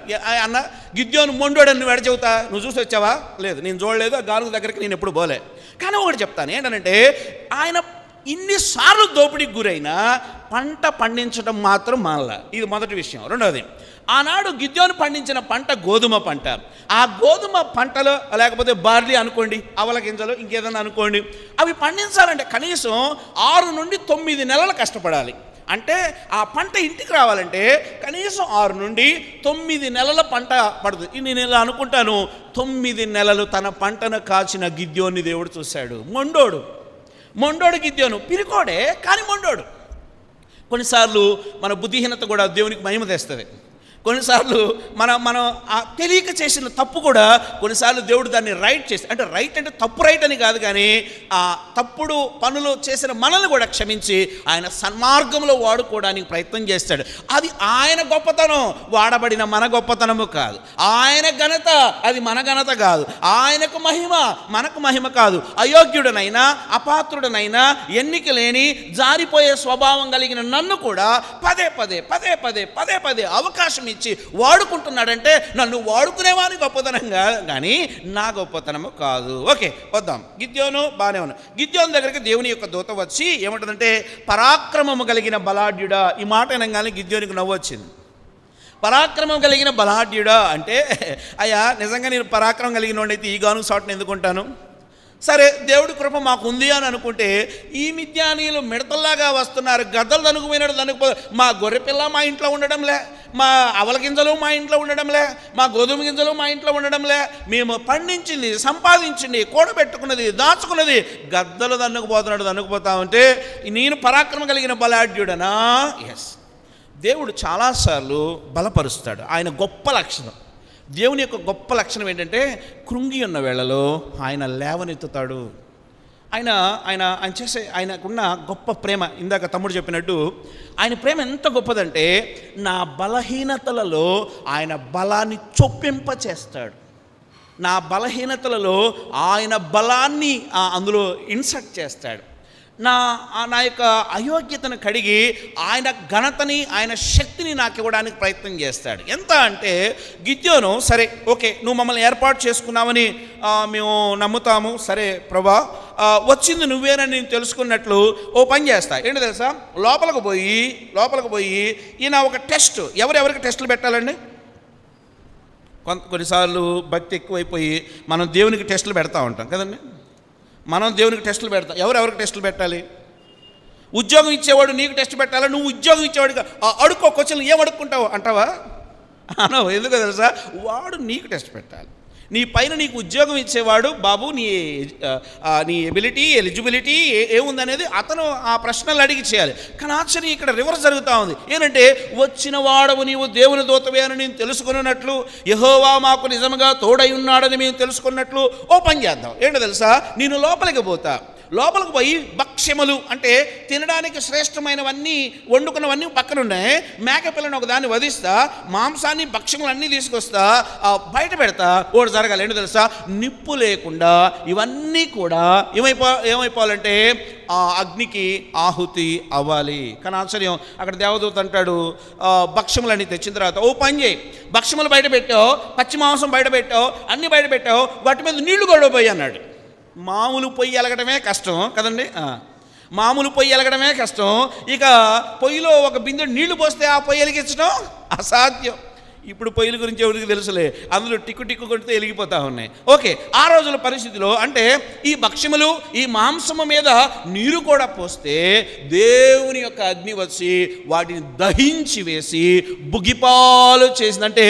అన్న గిద్యోను మొండోడు అని నువ్వు ఎడ చెబుతా, నువ్వు చూసి వచ్చావా? లేదు, నేను చూడలేదు, ఆ గాలుగు దగ్గరికి నేను ఎప్పుడు పోలే. కానీ ఒకటి చెప్తాను ఏంటంటే, ఆయన ఇన్నిసార్లు దోపిడీకి గురైనా పంట పండించడం మాత్రం మానలా. ఇది మొదటి విషయం. రెండవది, ఆనాడు గిద్యోను పండించిన పంట గోధుమ పంట. ఆ గోధుమ పంటలో లేకపోతే బార్లీ అనుకోండి, అవల గింజలు ఇంకేదన్నా అనుకోండి, అవి పండించాలంటే కనీసం 6 నుండి 9 నెలలు కష్టపడాలి. అంటే ఆ పంట ఇంటికి రావాలంటే కనీసం 6 నుండి 9 నెలల పంట పడుతుంది. నేను ఇలా అనుకుంటాను, 9 నెలలు తన పంటను కాచిన గిద్యోన్ని దేవుడు చూశాడు. మొండోడు గిద్యోను, పిరికోడే కానీ మొండోడు. కొన్నిసార్లు మన బుద్ధిహీనత కూడా దేవునికి మహిమ తెస్తుంది. కొన్నిసార్లు మనం తెలియక చేసిన తప్పు కూడా కొన్నిసార్లు దేవుడు దాన్ని రైట్ చేసి, అంటే రైట్ అంటే తప్పు రైట్ అని కాదు, కానీ ఆ తప్పుడు పనులు చేసిన మనల్ని కూడా క్షమించి ఆయన సన్మార్గంలో వాడుకోవడానికి ప్రయత్నం చేస్తాడు. అది ఆయన గొప్పతనం, వాడబడిన మన గొప్పతనము కాదు. ఆయన ఘనత, అది మన ఘనత కాదు. ఆయనకు మహిమ, మనకు మహిమ కాదు. అయోగ్యుడనైనా అపాత్రుడనైనా ఎన్నిక లేని జారిపోయే స్వభావం కలిగిన నన్ను కూడా పదే పదే అవకాశం ఇచ్చి వాడుకుంటున్నాడంటే నన్ను వాడుకునేవాని గొప్పతనంగా, కానీ నా గొప్పతనము కాదు. ఓకే, వద్దాం. గిద్యోను బాగానే ఉన్నాడు. గిద్యోను దగ్గరికి దేవుని యొక్క దూత వచ్చి ఏమంటుందంటే, పరాక్రమము కలిగిన బలాఢ్యుడా. ఈ మాట అనగానే గిద్యోనికి నవ్వు వచ్చింది. పరాక్రమం కలిగిన బలాఢ్యుడా అంటే, అయ్యా నిజంగా నేను పరాక్రమం కలిగిన వాడినైతే ఈ గాను షాట్ని ఎందుకుంటాను? సరే, దేవుడి కృప మాకు ఉంది అని అనుకుంటే ఈ మిద్యానీయులు మిడతల్లాగా వస్తున్నారు, గద్దలు దనుకుపోయినాడు దనుకుపో. మా గొర్రెపిల్ల మా ఇంట్లో ఉండడంలే, మా అవల గింజలు మా ఇంట్లో ఉండడంలే, మా గోధుమ గింజలు మా ఇంట్లో ఉండడంలే, మేము పండించింది, సంపాదించింది, కూడబెట్టుకున్నది, దాచుకున్నది గద్దలు దన్నుకుపోతా ఉంటే నేను పరాక్రమం కలిగిన బలాఢ్యుడనా? ఎస్, దేవుడు చాలాసార్లు బలపరుస్తాడు. ఆయన గొప్ప లక్షణం, దేవుని యొక్క గొప్ప లక్షణం ఏంటంటే, కృంగి ఉన్న వేళలో ఆయన లేవనెత్తుతాడు. ఆయన చేసే ఆయనకున్న గొప్ప ప్రేమ, ఇందాక తమ్ముడు చెప్పినట్టు ఆయన ప్రేమ ఎంత గొప్పదంటే, నా బలహీనతలలో ఆయన బలాన్ని చొప్పింపచేస్తాడు. నా బలహీనతలలో ఆయన బలాన్ని అందులో ఇన్సర్ట్ చేస్తాడు. నా యొక్క అయోగ్యతను కడిగి ఆయన ఘనతని, ఆయన శక్తిని నాకు ఇవ్వడానికి ప్రయత్నం చేస్తాడు. ఎంత అంటే, గిద్యోను సరే ఓకే, నువ్వు మమ్మల్ని ఏర్పాటు చేసుకున్నావని మేము నమ్ముతాము, సరే ప్రభా, వచ్చింది నువ్వేనని నేను తెలుసుకున్నట్లు ఓ పని చేస్తా. ఏంటో తెలుసా, లోపలికి పోయి ఈయన ఒక టెస్ట్, ఎవరెవరికి టెస్టులు పెట్టాలండి? కొన్నిసార్లు భక్తి ఎక్కువైపోయి మనం దేవునికి టెస్టులు పెడతా ఉంటాం కదండి. మనం దేవునికి టెస్టులు పెడతాం. ఎవరెవరికి టెస్టులు పెట్టాలి? ఉద్యోగం ఇచ్చేవాడు నీకు టెస్ట్ పెట్టాలా? నువ్వు ఉద్యోగం ఇచ్చేవాడు అడుక్కో, క్వశ్చన్లు ఏం అడుక్కుంటావు అంటావా? అనవు. ఎందుకో తెలుసా, వాడు నీకు టెస్ట్ పెట్టాలి. నీ పైన నీకు ఉద్యోగం ఇచ్చేవాడు, బాబు నీ ఎబిలిటీ, ఎలిజిబిలిటీ ఏముందనేది అతను ఆ ప్రశ్నలు అడిగి చేయాలి. కానీ ఆశ్చర్యం ఇక్కడ రివర్స్ జరుగుతూ ఉంది. ఏంటంటే, వచ్చిన వాడవు నీవు దేవుని దూతవే అని నేను తెలుసుకున్నట్లు, యెహోవా మాకు నిజంగా తోడై ఉన్నాడని మేము తెలుసుకున్నట్లు ఓ పని చేద్దాం. ఏంటో తెలుసా, నేను లోపలికి పోయి భక్ష్యములు అంటే తినడానికి శ్రేష్టమైనవన్నీ వండుకున్నవన్నీ పక్కనున్నాయి, మేకపిల్లని ఒకదాన్ని వధిస్తా, మాంసాన్ని భక్ష్యములు అన్నీ తీసుకొస్తా, బయట పెడతా. ఓడి జరగాలి. ఏంటో తెలుసా, నిప్పు లేకుండా ఇవన్నీ కూడా ఏమైపోవాలంటే అగ్నికి ఆహుతి అవ్వాలి. కానీ ఆశ్చర్యం, అక్కడ దేవదూత అంటాడు, భక్ష్యములన్నీ తెచ్చిన తర్వాత ఓ పని చేయి, భక్ష్యములు బయట పెట్టావు, పచ్చి మాంసం బయట పెట్టావు, అన్నీ బయట పెట్టావు, వాటి మీద నీళ్లు గొడవపోయి అన్నాడు. మామూలు పొయ్యి ఎలగటమే కష్టం కదండి. మామూలు పొయ్యి వెలగడమే కష్టం, ఇక పొయ్యిలో ఒక బిందెడు నీళ్లు పోస్తే ఆ పొయ్యి వెలిగించడం అసాధ్యం. ఇప్పుడు పొయ్యిల గురించి ఎవరికి తెలుసులే, అందులో టిక్కు కొడితే వెలిగిపోతూ ఉన్నాయి. ఓకే, ఆ రోజుల పరిస్థితిలో అంటే ఈ భక్ష్యములు ఈ మాంసము మీద నీరు కూడా పోస్తే దేవుని యొక్క అగ్ని వచ్చి వాటిని దహించి వేసి బుగిపాలు చేసిందంటే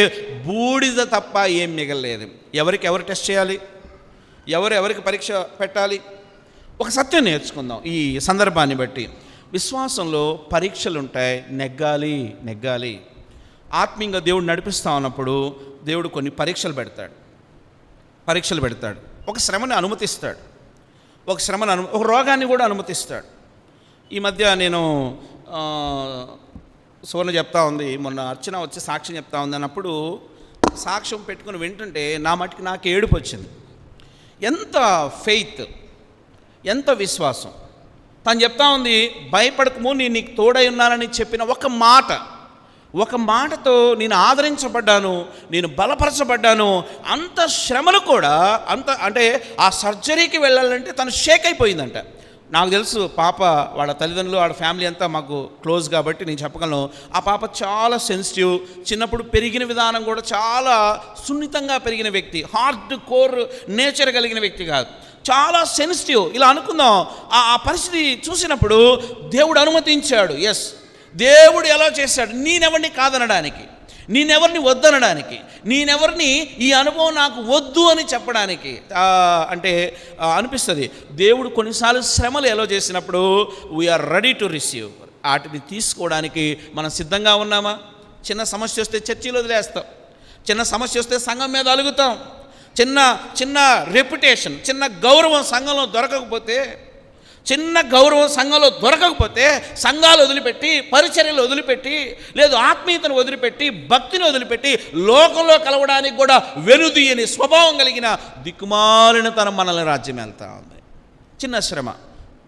బూడిద తప్ప ఏం మిగలలేదు. ఎవరు టెస్ట్ చేయాలి, ఎవరికి పరీక్ష పెట్టాలి? ఒక సత్యం నేర్చుకుందాం ఈ సందర్భాన్ని బట్టి. విశ్వాసంలో పరీక్షలు ఉంటాయి, నెగ్గాలి. ఆత్మీయంగా దేవుడు నడిపిస్తూ ఉన్నప్పుడు దేవుడు కొన్ని పరీక్షలు పెడతాడు. ఒక శ్రమని అనుమతిస్తాడు, ఒక రోగాన్ని కూడా అనుమతిస్తాడు. ఈ మధ్య నేను సువర్ణ చెప్తా ఉంది, మొన్న అర్చన వచ్చి సాక్ష్యం చెప్తా ఉంది అన్నప్పుడు సాక్ష్యం పెట్టుకుని వింటుంటే నా మటుకు నాకు ఏడుపు వచ్చింది. ఎంత ఫెయిత్, ఎంత విశ్వాసం. తను చెప్తా ఉంది, భయపడకము, నేను నీకు తోడై ఉన్నానని చెప్పిన ఒక మాటతో నేను ఆదరించబడ్డాను, నేను బలపరచబడ్డాను. అంత శ్రమలు కూడా అంటే ఆ సర్జరీకి వెళ్ళాలంటే తను షేక్ అయిపోయిందంట. నాకు తెలుసు, పాప వాళ్ళ తల్లిదండ్రులు వాళ్ళ ఫ్యామిలీ అంతా మాకు క్లోజ్ కాబట్టి నేను చెప్పగలను. ఆ పాప చాలా సెన్సిటివ్, చిన్నప్పుడు పెరిగిన విధానం కూడా చాలా సున్నితంగా పెరిగిన వ్యక్తి, హార్డ్ కోర్ నేచర్ కలిగిన వ్యక్తి కాదు, చాలా సెన్సిటివ్. ఇలా అనుకుందాం. ఆ పరిస్థితి చూసినప్పుడు దేవుడు అనుమతించాడు. ఎస్, దేవుడు ఎలా చేశాడు? నేనెవరిని కాదనడానికి, నేనెవరిని వద్దనడానికి, నేనెవరిని ఈ అనుభవం నాకు వద్దు అని చెప్పడానికి అంటే అనిపిస్తుంది. దేవుడు కొన్నిసార్లు శ్రమలు ఎలా చేసినప్పుడు వీఆర్ రెడీ టు రిసీవ్. వాటిని తీసుకోవడానికి మనం సిద్ధంగా ఉన్నామా? చిన్న సమస్య వస్తే చర్చిలో వదిలేస్తాం, చిన్న సమస్య వస్తే సంఘం మీద అలుగుతాం, చిన్న రెప్యుటేషన్, చిన్న గౌరవం సంఘంలో దొరకకపోతే సంఘాలు వదిలిపెట్టి, పరిచర్యలు వదిలిపెట్టి, లేదు ఆత్మీయతను వదిలిపెట్టి, భక్తిని వదిలిపెట్టి లోకంలో కలవడానికి కూడా వెనుదీయని స్వభావం కలిగిన దిక్కుమాలిన తనం మనల్ని రాజ్యం వెళ్తా ఉంది. చిన్న శ్రమ,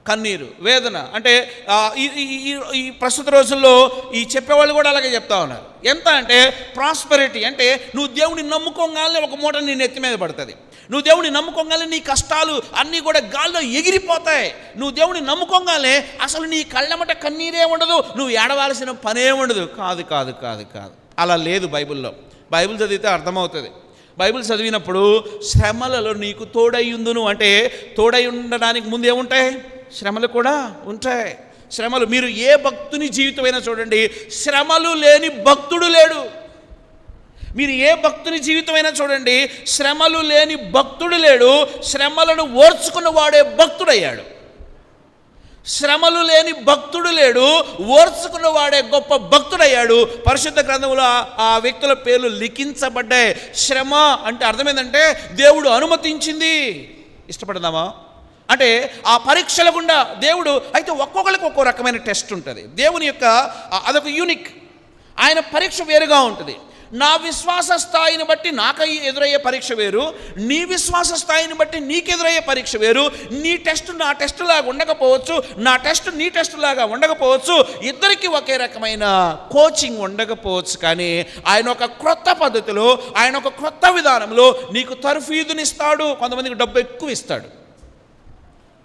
కన్నీరు, వేదన. అంటే ఈ ప్రస్తుత రోజుల్లో ఈ చెప్పేవాళ్ళు కూడా అలాగే చెప్తా ఉన్నారు. ఎంత అంటే ప్రాస్పెరిటీ అంటే నువ్వు దేవుడిని నమ్ముకోగానే ఒక మూట నీ నెత్తి మీద పడుతుంది. నువ్వు దేవుడిని నమ్ముకోగానే నీ కష్టాలు అన్నీ కూడా గాల్లో ఎగిరిపోతాయి. నువ్వు దేవుడిని నమ్ముకోగానే అసలు నీ కళ్ళమట కన్నీరే ఉండదు, నువ్వు ఏడవాల్సిన పనే ఉండదు. కాదు. అలా లేదు బైబిల్లో. బైబిల్ చదివితే అర్థమవుతుంది. బైబిల్ చదివినప్పుడు శ్రమలలో నీకు తోడయ్యుందును అంటే తోడై ఉండడానికి ముందు ఏముంటాయి? శ్రమలు కూడా ఉంటాయి. శ్రమలు, మీరు ఏ భక్తుని జీవితమైనా చూడండి, శ్రమలు లేని భక్తుడు లేడు. మీరు ఏ భక్తుని జీవితమైనా చూడండి, శ్రమలు లేని భక్తుడు లేడు. శ్రమలను ఓర్చుకున్న వాడే భక్తుడయ్యాడు. శ్రమలు లేని భక్తుడు లేడు, ఓర్చుకున్న వాడే గొప్ప భక్తుడయ్యాడు. పరిశుద్ధ గ్రంథంలో ఆ వ్యక్తుల పేర్లు లిఖించబడ్డాయి. శ్రమ అంటే అర్థమైందంటే దేవుడు అనుమతించింది. ఇష్టపడదామా అంటే ఆ పరీక్షల గుండా దేవుడు, అయితే ఒక్కొక్కరికి ఒక్కో రకమైన టెస్ట్ ఉంటుంది. దేవుని యొక్క అదొక యూనిక్, ఆయన పరీక్ష వేరుగా ఉంటుంది. నా విశ్వాస స్థాయిని బట్టి నాకు ఎదురయ్యే పరీక్ష వేరు, నీ విశ్వాస స్థాయిని బట్టి నీకు ఎదురయ్యే పరీక్ష వేరు. నీ టెస్ట్ నా టెస్ట్ లాగా ఉండకపోవచ్చు, నా టెస్ట్ నీ టెస్ట్ లాగా ఉండకపోవచ్చు, ఇద్దరికి ఒకే రకమైన కోచింగ్ ఉండకపోవచ్చు. కానీ ఆయన ఒక క్రొత్త పద్ధతిలో, ఆయన ఒక క్రొత్త విధానంలో నీకు తర్ఫీదునిస్తాడు. కొంతమందికి డబ్బు ఎక్కువ ఇస్తాడు,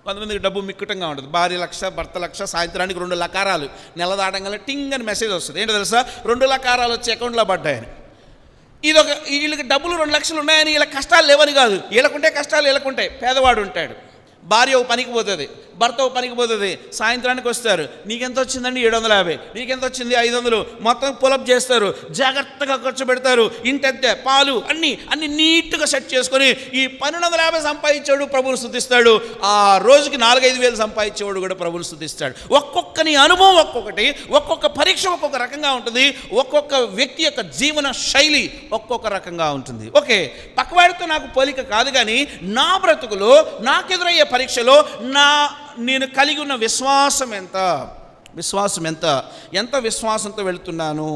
కొంతమందికి డబ్బు మిక్కుటంగా ఉంటుంది. భార్య 1,00,000, భర్త 1,00,000, సాయంత్రానికి 2 లకారాలు, నెల దాటంగానే టింగ్ అని మెసేజ్ వస్తుంది. ఏంటో తెలుసా? 2 లకారాలు వచ్చి అకౌంట్లో పడ్డాయని. వీళ్ళకి డబ్బులు 2 లక్షలు ఉన్నాయని వీళ్ళకి కష్టాలు లేవని కాదు. వీళ్ళకుంటే కష్టాలు వీళ్ళకుంటాయి. పేదవాడు ఉంటాడు, భార్య ఒక పనికి పోతుంది, భర్త ఒక పనికి పోతుంది, సాయంత్రానికి వస్తారు. నీకెంత వచ్చిందండి? 750. నీకెంత వచ్చింది? 500. మొత్తం పులప్ చేస్తారు, జాగ్రత్తగా ఖర్చు పెడతారు. ఇంటెంతే పాలు అన్ని నీట్గా సెట్ చేసుకొని ఈ 1250 సంపాదించాడు ప్రభువును స్తుతిస్తాడు. ఆ రోజుకి 4-5 వేలు సంపాదించేవాడు కూడా ప్రభువును స్తుతిస్తాడు. ఒక్కొక్కని అనుభవం ఒక్కొక్కటి, ఒక్కొక్క పరీక్ష ఒక్కొక్క రకంగా ఉంటుంది, ఒక్కొక్క వ్యక్తి యొక్క జీవన శైలి ఒక్కొక్క రకంగా ఉంటుంది. ఓకే, పక్కవాడితో నాకు పోలిక కాదు, కానీ నా బ్రతుకులో నాకెదురయ్యే పరీక్షలో నేను కలిగి ఉన్న విశ్వాసం ఎంత విశ్వాసంతో వెళుతున్నాను.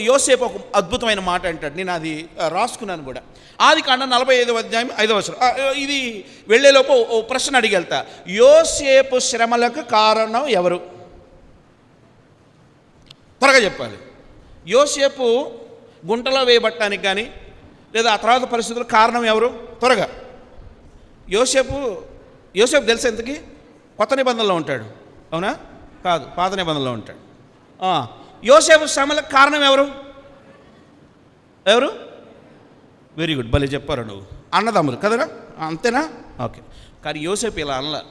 యోసేపు ఒక అద్భుతమైన మాట అంటాడు, నేను అది రాసుకున్నాను కూడా. ఆదికాండం 45వ అధ్యాయం 5వ వచనం. ఇది వెళ్ళేలోపు ఓ ప్రశ్న అడిగి వెళ్తా. యోసేపు శ్రమలకు కారణం ఎవరు? త్వరగా చెప్పాలి. యోసేపు గుంటలో వేయబట్టడానికి కానీ లేదా ఆ తర్వాత పరిస్థితులకు కారణం ఎవరు? త్వరగా. యోసేపు తెలుసా? ఎంతకి కొత్త నిబంధనలో ఉంటాడు, అవునా? కాదు, పాత నిబంధనలో ఉంటాడు. యోసేపు శ్రమలకు కారణం ఎవరు? వెరీ గుడ్, భలే చెప్పారు నువ్వు. అన్నదమ్ములు కదరా, అంతేనా? ఓకే. కానీ యోసేపు ఇలా అనలా.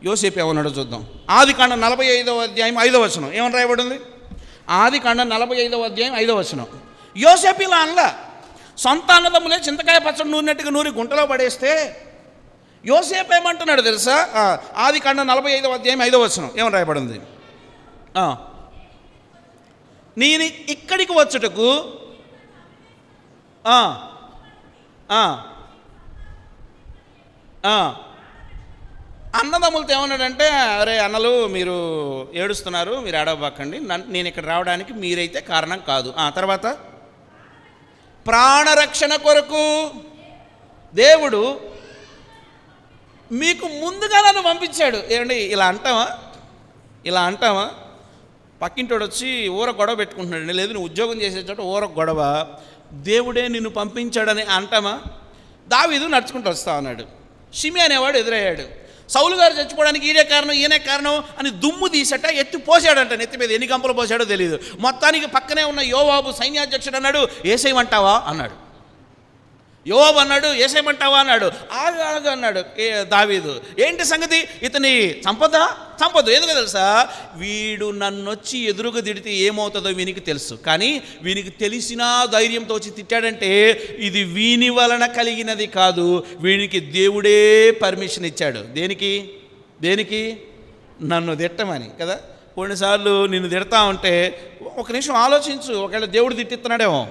యోసేపు ఏమన్నాడో చూద్దాం. ఆదికాండం 45వ అధ్యాయం 5వ వచనం ఏమని రాయబడింది? ఆదికాండం 45వ అధ్యాయం 5వ వచనం. యోసేపు ఇలా అనలా. సొంత అన్నదమ్ములే చింతకాయ పచ్చడి నూరినట్టుగా నూరి గుంటలో పడేస్తే యోసేపు ఏమంటున్నాడు తెలుసా? ఆదికాండం 45వ అధ్యాయం 5వ వచనం ఏమని రాయబడింది? నేను ఇక్కడికి వచ్చుటకు అన్నదమ్ములతో ఏమన్నాడంటే, అరే అన్నలు మీరు ఏడుస్తున్నారు, మీరు ఏడవబాకండి, నేను ఇక్కడ రావడానికి మీరైతే కారణం కాదు. తర్వాత ప్రాణరక్షణ కొరకు దేవుడు మీకు ముందుగా నన్ను పంపించాడు. ఏమండి ఇలా అంటావా? పక్కింటోడు వచ్చి ఊర గొడవ పెట్టుకుంటున్నాడు, లేదు నువ్వు ఉద్యోగం చేసే చోట ఊర గొడవ, దేవుడే నిన్ను పంపించాడని అంటామా? దావీదు నడుచుకుంటూ వస్తా ఉన్నాడు. షిమి అనేవాడు ఎదురయ్యాడు. సౌలు గారు చచ్చిపోవడానికి ఈయనే కారణం అని దుమ్ము తీసట ఎత్తి పోసాడంట నెత్తి మీద. ఎన్ని గంపలు పోసాడో తెలియదు. మొత్తానికి పక్కనే ఉన్న యోవాబు సైన్యాధ్యక్షుడు అన్నాడు, ఏసేయమంటావా అన్నాడు. యోవాబు అన్నాడు, ఏసేయమంటావా అన్నాడు. ఆగా అన్నాడు దావీదు, ఏంటి సంగతి? ఇతని చంపదు. ఎందుకు తెలుసా? వీడు నన్నొచ్చి ఎదురుగా తిడితే ఏమవుతుందో వీనికి తెలుసు. కానీ వీనికి తెలిసినా ధైర్యంతో వచ్చి తిట్టాడంటే ఇది వీని వలన కలిగినది కాదు, వీనికి దేవుడే పర్మిషన్ ఇచ్చాడు. దేనికి? నన్ను తిట్టమని కదా. కొన్నిసార్లు నిన్ను తిడతా ఉంటే ఒక నిమిషం ఆలోచించు, ఒకవేళ దేవుడు తిట్టిస్తున్నాడేమో,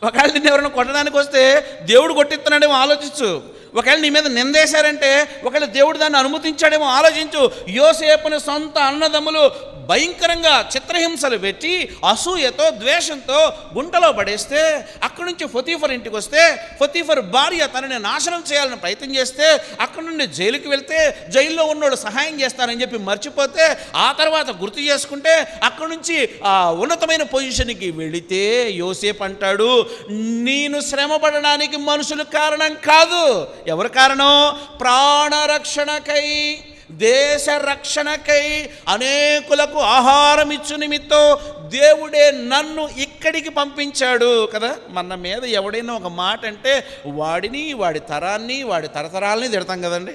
ఒకవేళ నిన్ను ఎవరైనా కొట్టడానికి వస్తే దేవుడు కొట్టిస్తున్నాడేమో ఆలోచించు. ఒకవేళ నీ మీద నిందేశారంటే ఒకవేళ దేవుడు దాన్ని అనుమతించాడేమో ఆలోచించు. యోసేపుని సొంత అన్నదమ్ములు భయంకరంగా చిత్రహింసలు పెట్టి అసూయతో ద్వేషంతో గుంటలో పడేస్తే, అక్కడి నుంచి పొతీఫర్ ఇంటికి వస్తే పొతీఫర్ భార్య తనని నాశనం చేయాలని ప్రయత్నం చేస్తే, అక్కడి నుండి జైలుకి వెళ్తే జైల్లో ఉన్నోడు సహాయం చేస్తారని చెప్పి మర్చిపోతే, ఆ తర్వాత గుర్తు చేసుకుంటే అక్కడి నుంచి ఆ ఉన్నతమైన పొజిషన్కి వెళితే యోసేపు అంటాడు, నేను శ్రమపడడానికి మనుషులు కారణం కాదు. ఎవరు కారణం? ప్రాణరక్షణకై, దేశ రక్షణకై, అనేకులకు ఆహారం ఇచ్చు నిమిత్తం దేవుడే నన్ను ఇక్కడికి పంపించాడు కదా. మన మీద ఎవడైనా ఒక మాట అంటే వాడిని, వాడి తరాన్ని, వాడి తరతరాలని తిడతాం కదండి.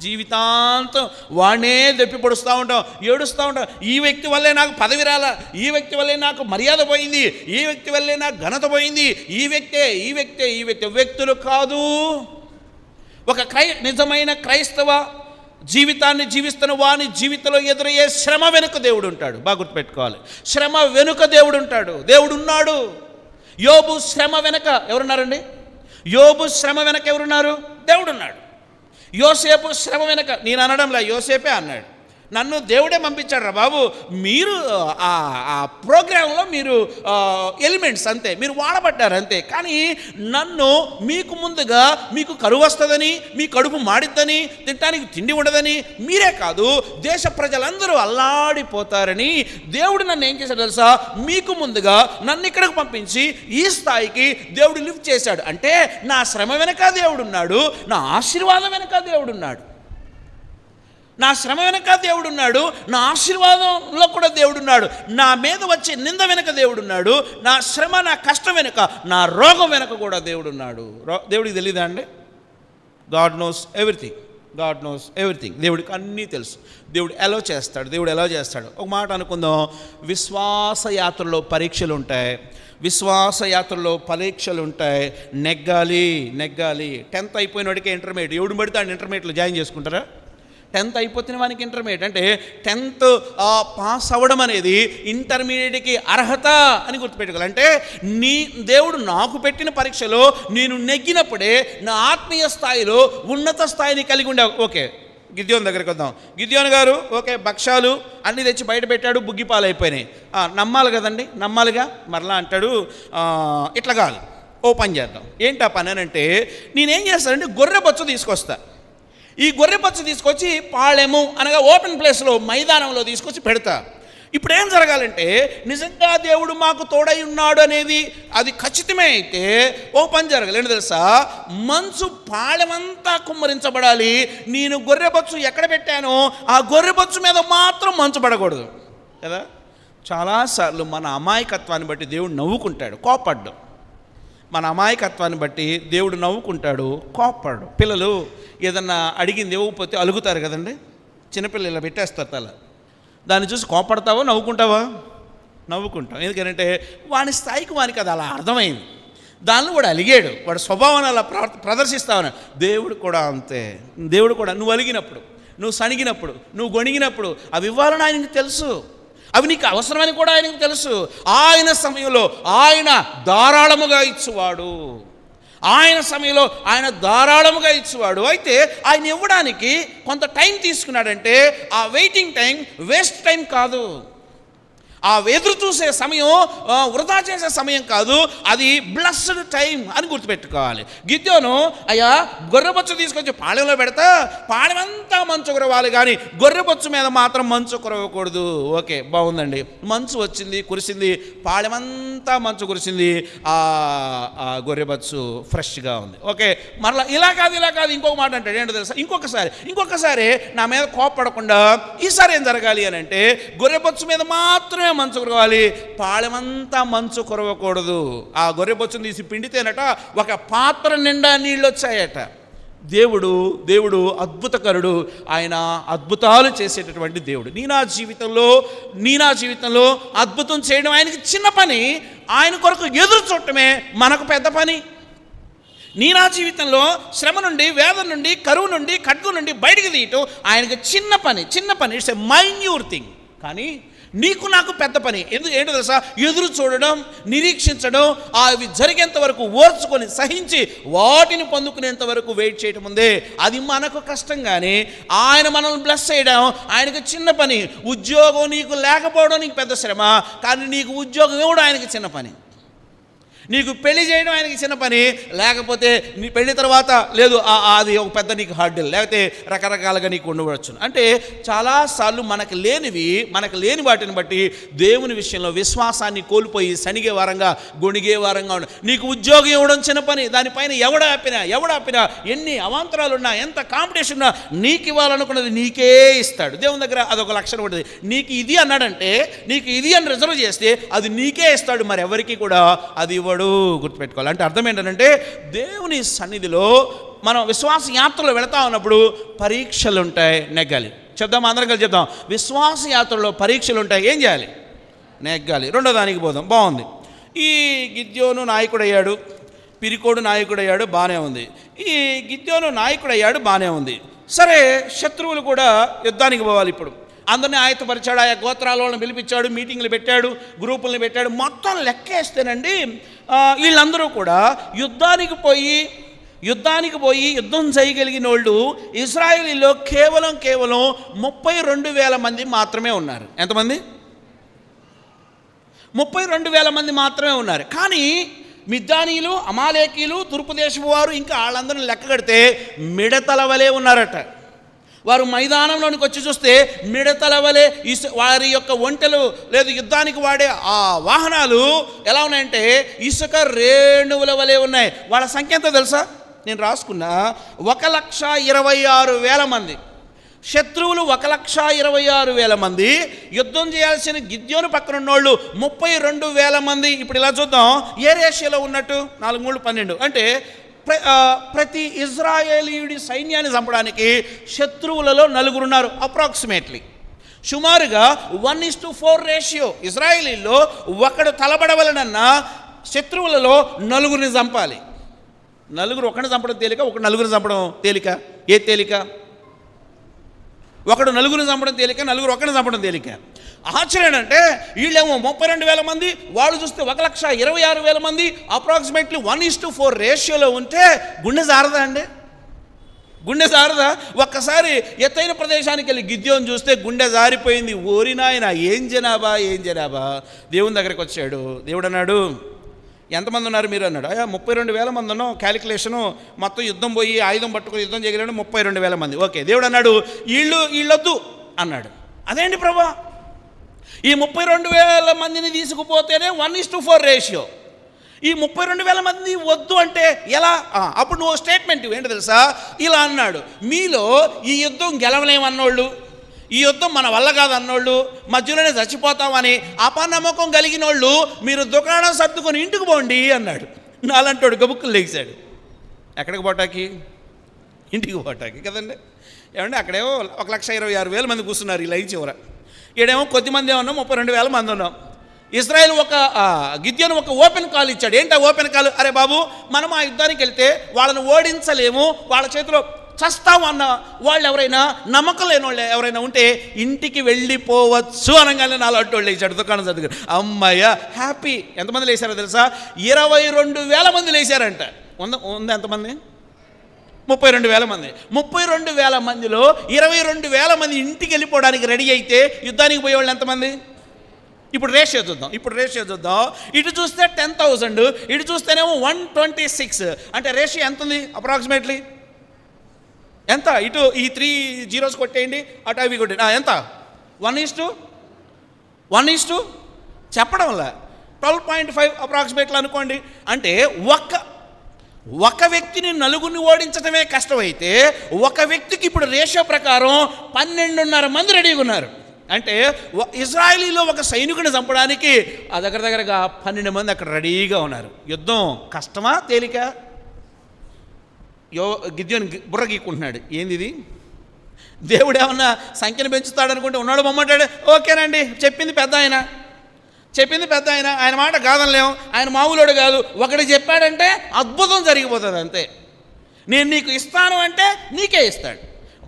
జీవితాంతం వాడినే దెప్పి పొడుస్తూ ఉంటాం, ఏడుస్తూ ఉంటాం. ఈ వ్యక్తి వల్లే నాకు పదవి రాలా, ఈ వ్యక్తి వల్లే నాకు మర్యాద పోయింది, ఈ వ్యక్తి వల్లే నాకు ఘనత పోయింది, ఈ వ్యక్తే. వ్యక్తులు కాదు. ఒక నిజమైన క్రైస్తవ జీవితాన్ని జీవిస్తున్న వాని జీవితంలో ఎదురయ్యే శ్రమ వెనుక దేవుడు ఉంటాడు. బాగా గుర్తుపెట్టుకోవాలి, శ్రమ వెనుక దేవుడు ఉంటాడు. దేవుడు ఉన్నాడు. యోబు శ్రమ వెనక ఎవరున్నారండి? యోబు శ్రమ వెనక ఎవరున్నారు? దేవుడున్నాడు. యోసేపు శ్రమ వెనక, నేను అనడంలా, యోసేపే అన్నాడు, నన్ను దేవుడే పంపించాడు రా బాబు, మీరు ఆ ప్రోగ్రాంలో మీరు ఎలిమెంట్స్ అంతే, మీరు వాడబడ్డారు అంతే. కానీ నన్ను మీకు ముందుగా మీకు కరువు వస్తుందని, మీ కడుపు మాడిద్దని, తినడానికి తిండి ఉండదని, మీరే కాదు దేశ ప్రజలందరూ అల్లాడిపోతారని దేవుడు నన్ను ఏం చేశాడు తెలుసా? మీకు ముందుగా నన్ను ఇక్కడికి పంపించి ఈ స్థాయికి దేవుడు లిఫ్ట్ చేశాడు. అంటే నా శ్రమ వెనక దేవుడున్నాడు, నా ఆశీర్వాదం వెనక దేవుడున్నాడు. నా శ్రమ వెనక దేవుడున్నాడు, నా ఆశీర్వాదంలో కూడా దేవుడున్నాడు, నా మీద వచ్చే నింద వెనక దేవుడున్నాడు, నా శ్రమ నా కష్టం వెనుక, నా రోగం వెనక కూడా దేవుడున్నాడు. దేవుడికి తెలీదా అండి? God knows everything. దేవుడికి అన్నీ తెలుసు. దేవుడు ఎలా చేస్తాడు. ఒక మాట అనుకుందాం, విశ్వాసయాత్రలో పరీక్షలు ఉంటాయి, నెగ్గాలి. 10th అయిపోయిన వాడికి ఇంటర్మీడియట్, ఎవడు పడితే ఆయన ఇంటర్మీడియట్లో జాయిన్ చేసుకుంటారా? 10th అయిపోతున్న వానికి ఇంటర్మీడియట్ అంటే 10th పాస్ అవ్వడం అనేది ఇంటర్మీడియట్కి అర్హత అని గుర్తుపెట్టుకోవాలి. అంటే దేవుడు నాకు పెట్టిన పరీక్షలో నేను నెగ్గినప్పుడే నా ఆత్మీయ స్థాయిలో ఉన్నత స్థాయిని కలిగి ఉండే. ఓకే, గిద్యోన్ దగ్గరికి వద్దాం. గిద్యోన్ గారు ఓకే భక్ష్యాలు అన్నీ తెచ్చి బయట పెట్టాడు, బుగ్గిపాలు అయిపోయినాయి. నమ్మాలి కదండి, నమ్మాలిగా. మరలా అంటాడు, ఇట్లా కాదు, ఓ పని చేద్దాం. ఏంటి ఆ పని అని అంటే, నేనేం చేస్తానంటే గొర్రె బొచ్చు తీసుకొస్తా. ఈ గొర్రె బొచ్చు తీసుకొచ్చి పాళెము అనగా ఓపెన్ ప్లేస్లో మైదానంలో తీసుకొచ్చి పెడతా. ఇప్పుడు ఏం జరగాలంటే నిజంగా దేవుడు మాకు తోడై ఉన్నాడు అనేది అది ఖచ్చితమే అయితే ఓ పని జరగాలి. ఏంటి తెలుసా? మంచు పాళెమంతా కుమ్మరించబడాలి. నేను గొర్రెబొచ్చు ఎక్కడ పెట్టానో ఆ గొర్రెబొచ్చు మీద మాత్రం మంచు పడకూడదు కదా. చాలాసార్లు మన అమాయకత్వాన్ని బట్టి దేవుడు నవ్వుకుంటాడు, కోపడ్డు. మన అమాయకత్వాన్ని బట్టి దేవుడు నవ్వుకుంటాడు, కోపడ్డు. పిల్లలు ఏదన్నా అడిగింది ఇవ్వకపోతే అలుగుతారు కదండి. చిన్నపిల్లలు ఇలా పెట్టేస్తారు తల. దాన్ని చూసి కోపడతావా నవ్వుకుంటావా? నవ్వుకుంటాం. ఎందుకంటే వాని స్థాయికి వానికి అది అలా అర్థమైంది. దానిలో వాడు అలిగాడు, వాడు స్వభావాన్ని అలా ప్రదర్శిస్తావని. దేవుడు కూడా అంతే. దేవుడు కూడా నువ్వు అలిగినప్పుడు, నువ్వు సణిగినప్పుడు, నువ్వు గొణిగినప్పుడు అవి ఇవ్వాలని ఆయనకి తెలుసు, అవి నీకు అవసరమని కూడా ఆయనకు తెలుసు. ఆయన సమయంలో ఆయన ధారాళముగా ఇచ్చువాడు, ఆయన సమయంలో ఆయన ధారాళముగా ఇచ్చేవాడు. అయితే ఆయన ఇవ్వడానికి కొంత టైం తీసుకున్నాడంటే ఆ వెయిటింగ్ టైం వేస్ట్ టైం కాదు, ఆ ఎదురు చూసే సమయం వృధా చేసే సమయం కాదు, అది బ్లెస్డ్ టైం అని గుర్తుపెట్టుకోవాలి. గిద్యోను అయ్యా గొర్రెబొచ్చు తీసుకొచ్చి పాళెంలో పెడతా పాళెమంతా మంచు కురవాలి, కానీ గొర్రెబొచ్చు మీద మాత్రం మంచు కురవకూడదు. ఓకే, బాగుందండి. మంచు వచ్చింది, కురిసింది, పాళెమంతా మంచు కురిసింది, ఆ గొర్రెబొచ్చు ఫ్రెష్గా ఉంది. ఓకే, మరలా ఇలా కాదు ఇంకొక మాట అంటాడు. ఏంటో తెలుసా? ఇంకొకసారి నా మీద కోపడకుండా ఈసారి ఏం జరగాలి అని అంటే గొర్రెబొచ్చు మీద మాత్రమే మంచు కురవాలి, పాళెమంతా మంచు కురవకూడదు. ఆ గొర్రెబొచ్చును తీసి పిండితేనట ఒక పాత్ర నిండా నీళ్ళు వచ్చాయట. దేవుడు అద్భుతకరుడు, ఆయన అద్భుతాలు చేసేటటువంటి దేవుడు. నీ నా జీవితంలో అద్భుతం చేయడం ఆయనకి చిన్న పని, ఆయన కొరకు ఎదురు చూడటమే మనకు పెద్ద పని. నీ నా జీవితంలో శ్రమ నుండి, వేదన నుండి, కరువు నుండి, ఖడ్గు నుండి బయటికి తీయటం ఆయనకి చిన్న పని. It's a మైన్యూర్ thing. కానీ నీకు నాకు పెద్ద పని. ఏంటో తెలుసా? ఎదురు చూడడం, నిరీక్షించడం, అవి జరిగేంత వరకు ఓర్చుకొని సహించి వాటిని పొందుకునేంత వరకు వెయిట్ చేయటం ఉందే, అది మనకు కష్టం. కానీ ఆయన మనల్ని బ్లెస్ చేయడం ఆయనకు చిన్న పని. ఉద్యోగం నీకు లేకపోవడం నీకు పెద్ద శ్రమ, కానీ నీకు ఉద్యోగం ఇవ్వడం ఆయనకి చిన్న పని. నీకు పెళ్లి చేయడం ఆయనకి చిన్న పని, లేకపోతే నీ పెళ్లి తర్వాత లేదు అది ఒక పెద్ద నీకు హార్డిల్, లేకపోతే రకరకాలుగా నీకు ఉండవచ్చు. అంటే చాలాసార్లు మనకు లేని వాటిని బట్టి దేవుని విషయంలో విశ్వాసాన్ని కోల్పోయి సనిగే వారంగా, గొణిగే వారంగా ఉండ. నీకు ఉద్యోగం ఇవ్వడం చిన్న పని, దానిపైన ఎవడ ఆపినా ఎన్ని అవాంతరాలు ఉన్నా, ఎంత కాంపిటీషన్ ఉన్నా నీకు ఇవ్వాలనుకున్నది నీకే ఇస్తాడు. దేవుని దగ్గర అదొక లక్షణం ఉంటుంది. నీకు ఇది అన్నాడంటే, నీకు ఇది అని రిజర్వ్ చేస్తే అది నీకే ఇస్తాడు, మరి ఎవరికి కూడా అది ఇవ్వడు. గుర్తుపెట్టుకోవాలి. అంటే అర్థం ఏంటంటే దేవుని సన్నిధిలో మనం విశ్వాస యాత్రలో వెళతా ఉన్నప్పుడు పరీక్షలు ఉంటాయి, నెగ్గాలి. చెప్దాం, అందరం కలిసి చెప్దాం. విశ్వాస యాత్రలో పరీక్షలు ఉంటాయి, ఏం చేయాలి? నెగ్గాలి. రెండో దానికి పోదాం. బాగుంది. ఈ గిద్యోను నాయకుడయ్యాడు, పిరికోడు నాయకుడయ్యాడు, బాగానే ఉంది. ఈ గిద్యోను నాయకుడయ్యాడు, బాగానే ఉంది. సరే, శత్రువులు కూడా యుద్ధానికి పోవాలి. ఇప్పుడు అందరినీ ఆయత్తపరిచాడు, ఆయా గోత్రాల వాళ్ళని పిలిపించాడు, మీటింగ్లు పెట్టాడు, గ్రూపులను పెట్టాడు. మొత్తం లెక్కేస్తేనండి వీళ్ళందరూ కూడా యుద్ధానికి పోయి యుద్ధం చేయగలిగిన వాళ్ళు ఇశ్రాయేలీలో కేవలం 32,000 మంది మాత్రమే ఉన్నారు. ఎంతమంది? 32,000 మంది మాత్రమే ఉన్నారు. కానీ మిద్యానీయులు, అమాలేకీలు, తూర్పు దేశపు వారు ఇంకా వాళ్ళందరినీ లెక్క కడితే మిడతల వలె ఉన్నారట. వారు మైదానంలోనికి వచ్చి చూస్తే మిడతల వలె వారి యొక్క ఒంటెలు లేదు యుద్ధానికి వాడే ఆ వాహనాలు ఎలా ఉన్నాయంటే ఇసుక రేణువుల వలె ఉన్నాయి. వాళ్ళ సంఖ్య ఎంతో తెలుసా? నేను రాసుకున్నా, 1,26,000 మంది. శత్రువులు 1,26,000 మంది. యుద్ధం చేయాల్సిన గిద్యోను పక్కన ఉన్నోళ్ళు 32,000 మంది. ఇప్పుడు ఇలా చూద్దాం, ఏ రేషియోలో ఉన్నట్టు? 4×3 = 12. అంటే ప్రతి ఇజ్రాయేలీయుడి సైన్యాన్ని చంపడానికి శత్రువులలో 4 ఉన్నారు. అప్రాక్సిమేట్లీ సుమారుగా 1:4 రేషియో. ఇజ్రాయేలీలో ఒకడు తలబడవలనన్నా శత్రువులలో 4 చంపాలి. 4 ఒకరిని చంపడం తేలిక, ఒకడు 4 చంపడం తేలిక. ఏ తేలిక? ఒకడు 4 చంపడం తేలిక, 4 ఒకరిని చంపడం తేలిక. ఆశ్చర్యం అంటే వీళ్ళేమో 32,000 మంది, వాళ్ళు చూస్తే 1,26,000 మంది. అప్రాక్సిమేట్లీ 1:4 రేషియోలో ఉంటే గుండె జారదా అండి? గుండె జారదా? ఒక్కసారి ఎత్తైన ప్రదేశానికి వెళ్ళి గిద్యోను చూస్తే గుండె జారిపోయింది. ఓరినాయన, ఏం జనాభా! దేవుని దగ్గరికి వచ్చాడు. దేవుడు అన్నాడు, ఎంతమంది ఉన్నారు మీరు అన్నాడు. 32,000 మంది ఉన్నాం. క్యాలిక్యులేషను మొత్తం యుద్ధం పోయి ఆయుధం పట్టుకుని యుద్ధం చేయగలను 32,000 మంది. ఓకే, దేవుడు అన్నాడు వీళ్ళొద్దు అన్నాడు. అదేంటి ప్రభా, ఈ 32,000 మందిని తీసుకుపోతేనే 1:4 రేషియో. ఈ 32,000 మంది వద్దు అంటే ఎలా? అప్పుడు నువ్వు స్టేట్మెంట్ ఏంటి తెలుసా? ఇలా అన్నాడు, మీలో ఈ యుద్ధం గెలవలేమన్నోళ్ళు, ఈ యుద్ధం మన వల్ల కాదన్నోళ్ళు, మధ్యలోనే చచ్చిపోతామని అపనమ్మకం కలిగిన వాళ్ళు మీరు దుకాణం సర్దుకొని ఇంటికి పోండి అన్నాడు. నాలంటోడు గబుక్కులు లేచాడు. ఎక్కడికి పోటాకి? ఇంటికి పోటాకి కదండి. ఏమంటే అక్కడేమో 1,26,000 మంది కూర్చున్నారు ఈ లైన్ చివర. ఈడేమో కొద్దిమంది ఉన్నాం, 32,000 మంది ఉన్నాం. ఇజ్రాయెల్ గిద్యోను ఒక ఓపెన్ కాల్ ఇచ్చాడు. ఏంటి ఆ ఓపెన్ కాల్? అరే బాబు, మనం ఆ యుద్ధానికి వెళ్తే వాళ్ళని ఓడించలేము, వాళ్ళ చేతిలో చస్తాము అన్న వాళ్ళు ఎవరైనా, నమ్మకం లేని వాళ్ళు ఎవరైనా ఉంటే ఇంటికి వెళ్ళిపోవచ్చు అనగానే నాలో అట్టోళ్ళు లేచాడు. దుకాణం చదువుకుని అమ్మయ్య హ్యాపీ. ఎంతమంది లేచారో తెలుసా? 22,000 మంది లేచారంట. ఉంది ఎంతమంది? 32,000 మంది. 32,000 మందిలో 22,000 మంది ఇంటికి వెళ్ళిపోవడానికి రెడీ అయితే యుద్ధానికి పోయేవాళ్ళు ఎంతమంది? ఇప్పుడు రేషియో చూద్దాం. ఇటు చూస్తే 10,000, ఇటు చూస్తేనేమో 126. అంటే రేషియో ఎంత ఉంది అప్రాక్సిమేట్లీ? ఎంత? ఇటు ఈ 3 zeros కొట్టేయండి, అటు అవి కొట్టేయండి. ఎంత? 1:1 చెప్పడంలా 12.5 అప్రాక్సిమేట్లు అనుకోండి. అంటే ఒక వ్యక్తిని నలుగురిని ఓడించడమే కష్టమైతే ఒక వ్యక్తికి ఇప్పుడు రేషియో ప్రకారం 12.5 మంది రెడీగా ఉన్నారు. అంటే ఇజ్రాయేలీలో ఒక సైనికుని చంపడానికి దగ్గరగా 12 మంది అక్కడ రెడీగా ఉన్నారు. యుద్ధం కష్టమా తేలిక? గిద్యోని బుర్ర గీక్కుంటున్నాడు. ఏంది ఇది? దేవుడు ఏమన్నా సంఖ్యను పెంచుతాడు అనుకుంటే ఉన్నాడు బొమ్మంటాడు. ఓకేనండి, చెప్పింది పెద్ద ఆయన, ఆయన మాట కాదనలేము. ఆయన మామూలుడు కాదు. ఒకటి చెప్పాడంటే అద్భుతం జరిగిపోతుంది అంతే. నేను నీకు ఇస్తాను అంటే నీకే ఇస్తాడు.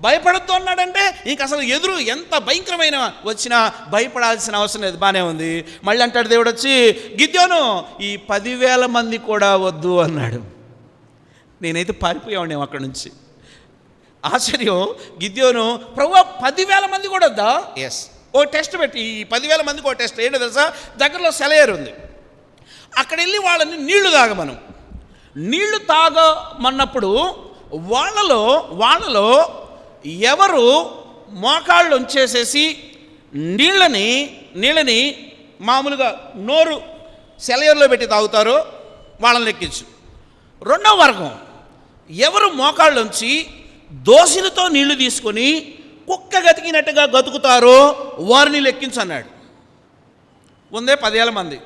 భయపడద్దు అన్నాడంటే ఇంక అసలు ఎదురు ఎంత భయంకరమైన వచ్చినా భయపడాల్సిన అవసరం లేదు. బాగానే ఉంది. మళ్ళీ అంటాడు దేవుడు వచ్చి, గిద్యోను ఈ 10,000 మంది కూడా వద్దు అన్నాడు. నేనైతే పారిపోయాను అక్కడి నుంచి. ఆశ్చర్యం. గిద్యోను, ప్రభువా 10,000 మంది కూడా వద్దా? ఎస్. ఓ టెస్ట్ పెట్టి ఈ 10,000 మందికి ఓ టెస్ట్. ఏంటో తెలుసా? దగ్గరలో సెలయేరు ఉంది. అక్కడ వెళ్ళి వాళ్ళని నీళ్లు తాగమను. నీళ్లు తాగమన్నప్పుడు వాళ్ళలో ఎవరు మోకాళ్ళు ఉంచేసేసి నీళ్ళని మామూలుగా నోరు సెలయేరులో పెట్టి తాగుతారో వాళ్ళని లెక్కించు. రెండవ వర్గం ఎవరు మోకాళ్ళు ఉంచి దోసిలతో నీళ్లు తీసుకొని కుక్క గతికినట్టుగా గతుకుతారో వారిని లెక్కించు అన్నాడు. ఉందే 10,000 మంది.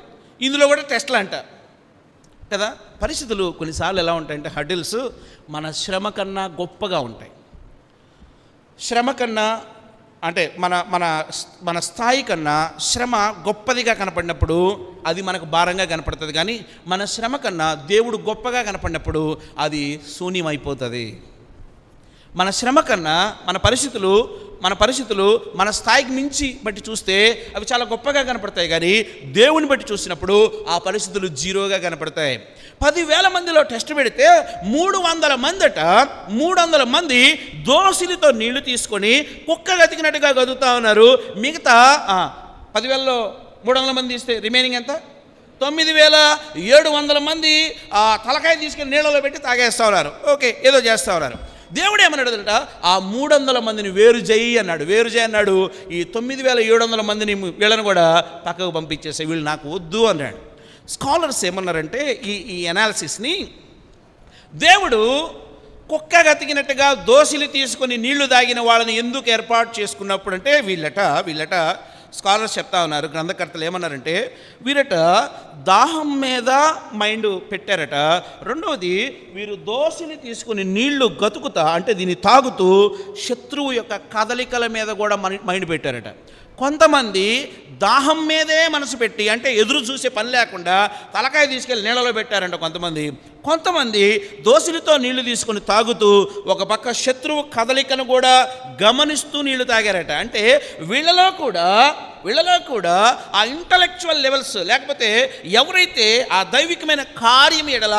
ఇందులో కూడా టెస్ట్లు అంట కదా. పరిస్థితులు కొన్నిసార్లు ఎలా ఉంటాయంటే హడిల్స్ మన శ్రమ కన్నా గొప్పగా ఉంటాయి. శ్రమ కన్నా అంటే మన స్థాయి కన్నా శ్రమ గొప్పదిగా కనపడినప్పుడు అది మనకు భారంగా కనపడుతుంది. కానీ మన శ్రమ కన్నా దేవుడు గొప్పగా కనపడినప్పుడు అది శూన్యమైపోతుంది. మన శ్రమ కన్నా మన పరిస్థితులు మన స్థాయికి మించి బట్టి చూస్తే అవి చాలా గొప్పగా కనపడతాయి. కానీ దేవుని బట్టి చూసినప్పుడు ఆ పరిస్థితులు జీరోగా కనపడతాయి. 10,000 మందిలో టెస్ట్ పెడితే 300 మంది దోసిలితో నీళ్లు తీసుకొని కుక్క గతికినట్టుగా గదుగుతూ ఉన్నారు. మిగతా 10,000లో 300 మంది ఇస్తే రిమైనింగ్ ఎంత? 9,700 మంది తలకాయ తీసుకెళ్ళి నీళ్ళలో పెట్టి తాగేస్తూ ఉన్నారు. ఓకే, ఏదో చేస్తూ ఉన్నారు. దేవుడు ఏమన్నాడంట? ఆ 300 మందిని వేరు చేయి అన్నాడు. ఈ 9,700 మందిని వీళ్ళని కూడా పక్కకు పంపించేసే, వీళ్ళు నాకు వద్దు అన్నాడు. స్కాలర్స్ ఏమన్నారంటే ఈ అనాలిసిస్ని, దేవుడు కుక్క గతికినట్టుగా దోసిలి తీసుకొని నీళ్లు తాగిన వాళ్ళని ఎందుకు ఏర్పాటు చేసుకున్నప్పుడు అంటే వీళ్ళట స్కాలర్స్ చెప్తా ఉన్నారు, గ్రంథకర్తలు ఏమన్నారంటే వీరట దాహం మీద మైండ్ పెట్టారట. రెండవది, వీరు దోసిని తీసుకుని నీళ్లు గతుకుతా అంటే దీన్ని తాగుతూ శత్రువు యొక్క కదలికల మీద కూడా మైండ్ పెట్టారట. కొంతమంది దాహం మీదే మనసు పెట్టి అంటే ఎదురు చూసే పని లేకుండా తలకాయ తీసుకెళ్ళి నీళ్ళలో పెట్టారంట కొంతమంది దోసిలితో నీళ్లు తీసుకుని తాగుతూ ఒక పక్క శత్రువు కదలికను కూడా గమనిస్తూ నీళ్లు తాగారట. అంటే వీళ్ళలో కూడా ఆ ఇంటలెక్చువల్ లెవెల్స్ లేకపోతే ఎవరైతే ఆ దైవికమైన కార్యం ఎడల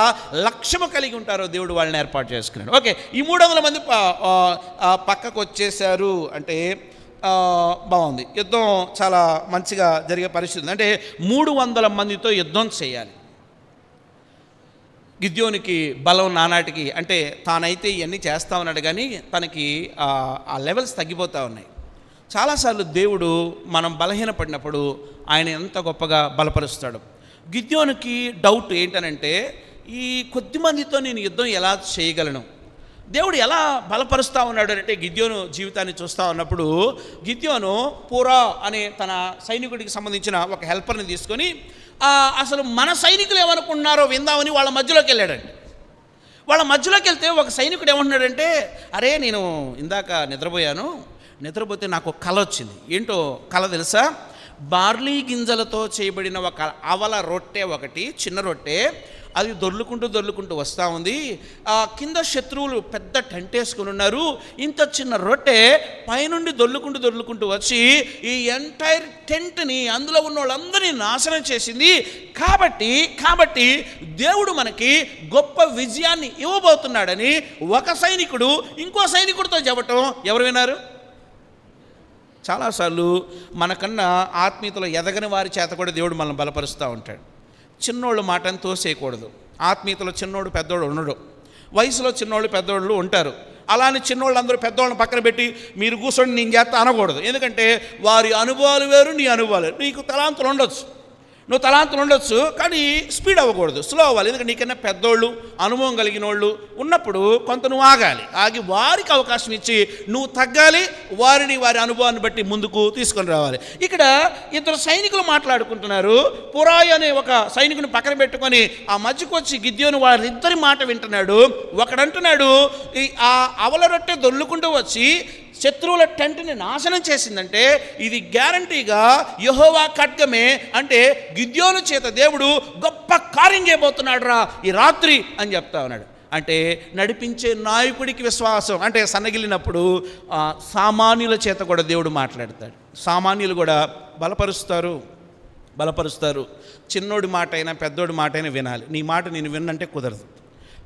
లక్ష్యము కలిగి ఉంటారో దేవుడు వాళ్ళని ఏర్పాటు చేసుకున్నాడు. ఓకే, ఈ 300 మంది పక్కకు వచ్చేసారు అంటే బాగుంది. యుద్ధం చాలా మంచిగా జరిగే పరిస్థితి ఉంది. అంటే 300 మందితో యుద్ధం చేయాలి. గిద్యోనికి బలం నానాటికి అంటే తానైతే ఇవన్నీ చేస్తా ఉన్నాడు, కానీ తనకి ఆ లెవెల్స్ తగ్గిపోతూ ఉన్నాయి. చాలాసార్లు దేవుడు మనం బలహీనపడినప్పుడు ఆయన ఎంత గొప్పగా బలపరుస్తాడు. గిద్యోనుకి డౌట్ ఏంటనంటే, ఈ కొద్ది మందితో నేను యుద్ధం ఎలా చేయగలను, దేవుడు ఎలా బలపరుస్తూ ఉన్నాడు అంటే, గిద్యోను జీవితాన్ని చూస్తూ ఉన్నప్పుడు గిద్యోను పూరా అనే తన సైనికుడికి సంబంధించిన ఒక హెల్పర్ని తీసుకొని అసలు మన సైనికులు ఏమనుకుంటున్నారో విందామని వాళ్ళ మధ్యలోకి వెళ్ళాడండి. వాళ్ళ మధ్యలోకి వెళ్తే ఒక సైనికుడు ఏమంటున్నాడంటే, అరే నేను ఇందాక నిద్రపోతే నాకు కల వచ్చింది. ఏంటో కల తెలుసా? బార్లీ గింజలతో చేయబడిన ఒక అవల రొట్టె, ఒకటి చిన్న రొట్టె, అది దొర్లుకుంటూ వస్తూ ఉంది. కింద శత్రువులు పెద్ద టెంట్ వేసుకుని ఉన్నారు. ఇంత చిన్న రొట్టె పైనుండి దొర్లుకుంటూ వచ్చి ఈ ఎంటైర్ టెంట్ని, అందులో ఉన్న వాళ్ళందరినీ నాశనం చేసింది. కాబట్టి దేవుడు మనకి గొప్ప విజయాన్ని ఇవ్వబోతున్నాడని ఒక సైనికుడు ఇంకో సైనికుడితో చెప్పటం ఎవరు విన్నారు? చాలాసార్లు మనకన్నా ఆత్మీయతలో ఎదగని వారి చేత కూడా దేవుడు మనల్ని బలపరుస్తూ ఉంటాడు. చిన్నోళ్ళు మాటని తోసేయకూడదు. ఆత్మీయతలో చిన్నోడు పెద్దోడు ఉండడు, వయసులో చిన్నోళ్ళు పెద్దోళ్ళు ఉంటారు. అలానే చిన్నోళ్ళు అందరూ పెద్దోళ్ళని పక్కన పెట్టి మీరు కూర్చొని నేను చేస్తా అనకూడదు. ఎందుకంటే వారి అనుభవాలు వేరు, నీ అనుభవాలు వేరు. నీకు తలాంతులు ఉండొచ్చు, నువ్వు తలాంతులు ఉండొచ్చు, కానీ స్పీడ్ అవ్వకూడదు, స్లో అవ్వాలి. ఎందుకంటే నీకన్నా పెద్దోళ్ళు, అనుభవం కలిగిన వాళ్ళు ఉన్నప్పుడు కొంత నువ్వు ఆగి వారికి అవకాశం ఇచ్చి నువ్వు తగ్గాలి, వారి అనుభవాన్ని బట్టి ముందుకు తీసుకొని రావాలి. ఇక్కడ ఇద్దరు సైనికులు మాట్లాడుకుంటున్నారు. పురాయి అనే ఒక సైనికుని పక్కన పెట్టుకొని ఆ మధ్యకు వచ్చి గిద్యోను వారిద్దరి మాట వింటున్నాడు. ఒకడంటున్నాడు, ఆ అవల రొట్టె దొర్లుకుంటూ వచ్చి శత్రువుల టెంట్ని నాశనం చేసిందంటే ఇది గ్యారంటీగా యెహోవా ఖడ్గమే, అంటే గిద్యోను చేత దేవుడు గొప్ప కార్యం చేయబోతున్నాడు రా ఈ రాత్రి అని చెప్తా ఉన్నాడు. అంటే నడిపించే నాయకుడికి విశ్వాసం అంటే సన్నగిలినప్పుడు సామాన్యుల చేత కూడా దేవుడు మాట్లాడతాడు. సామాన్యులు కూడా బలపరుస్తారు. చిన్నోడి మాట అయినా పెద్దోడి మాట అయినా వినాలి. నీ మాట నేను విన్నంటే కుదరదు.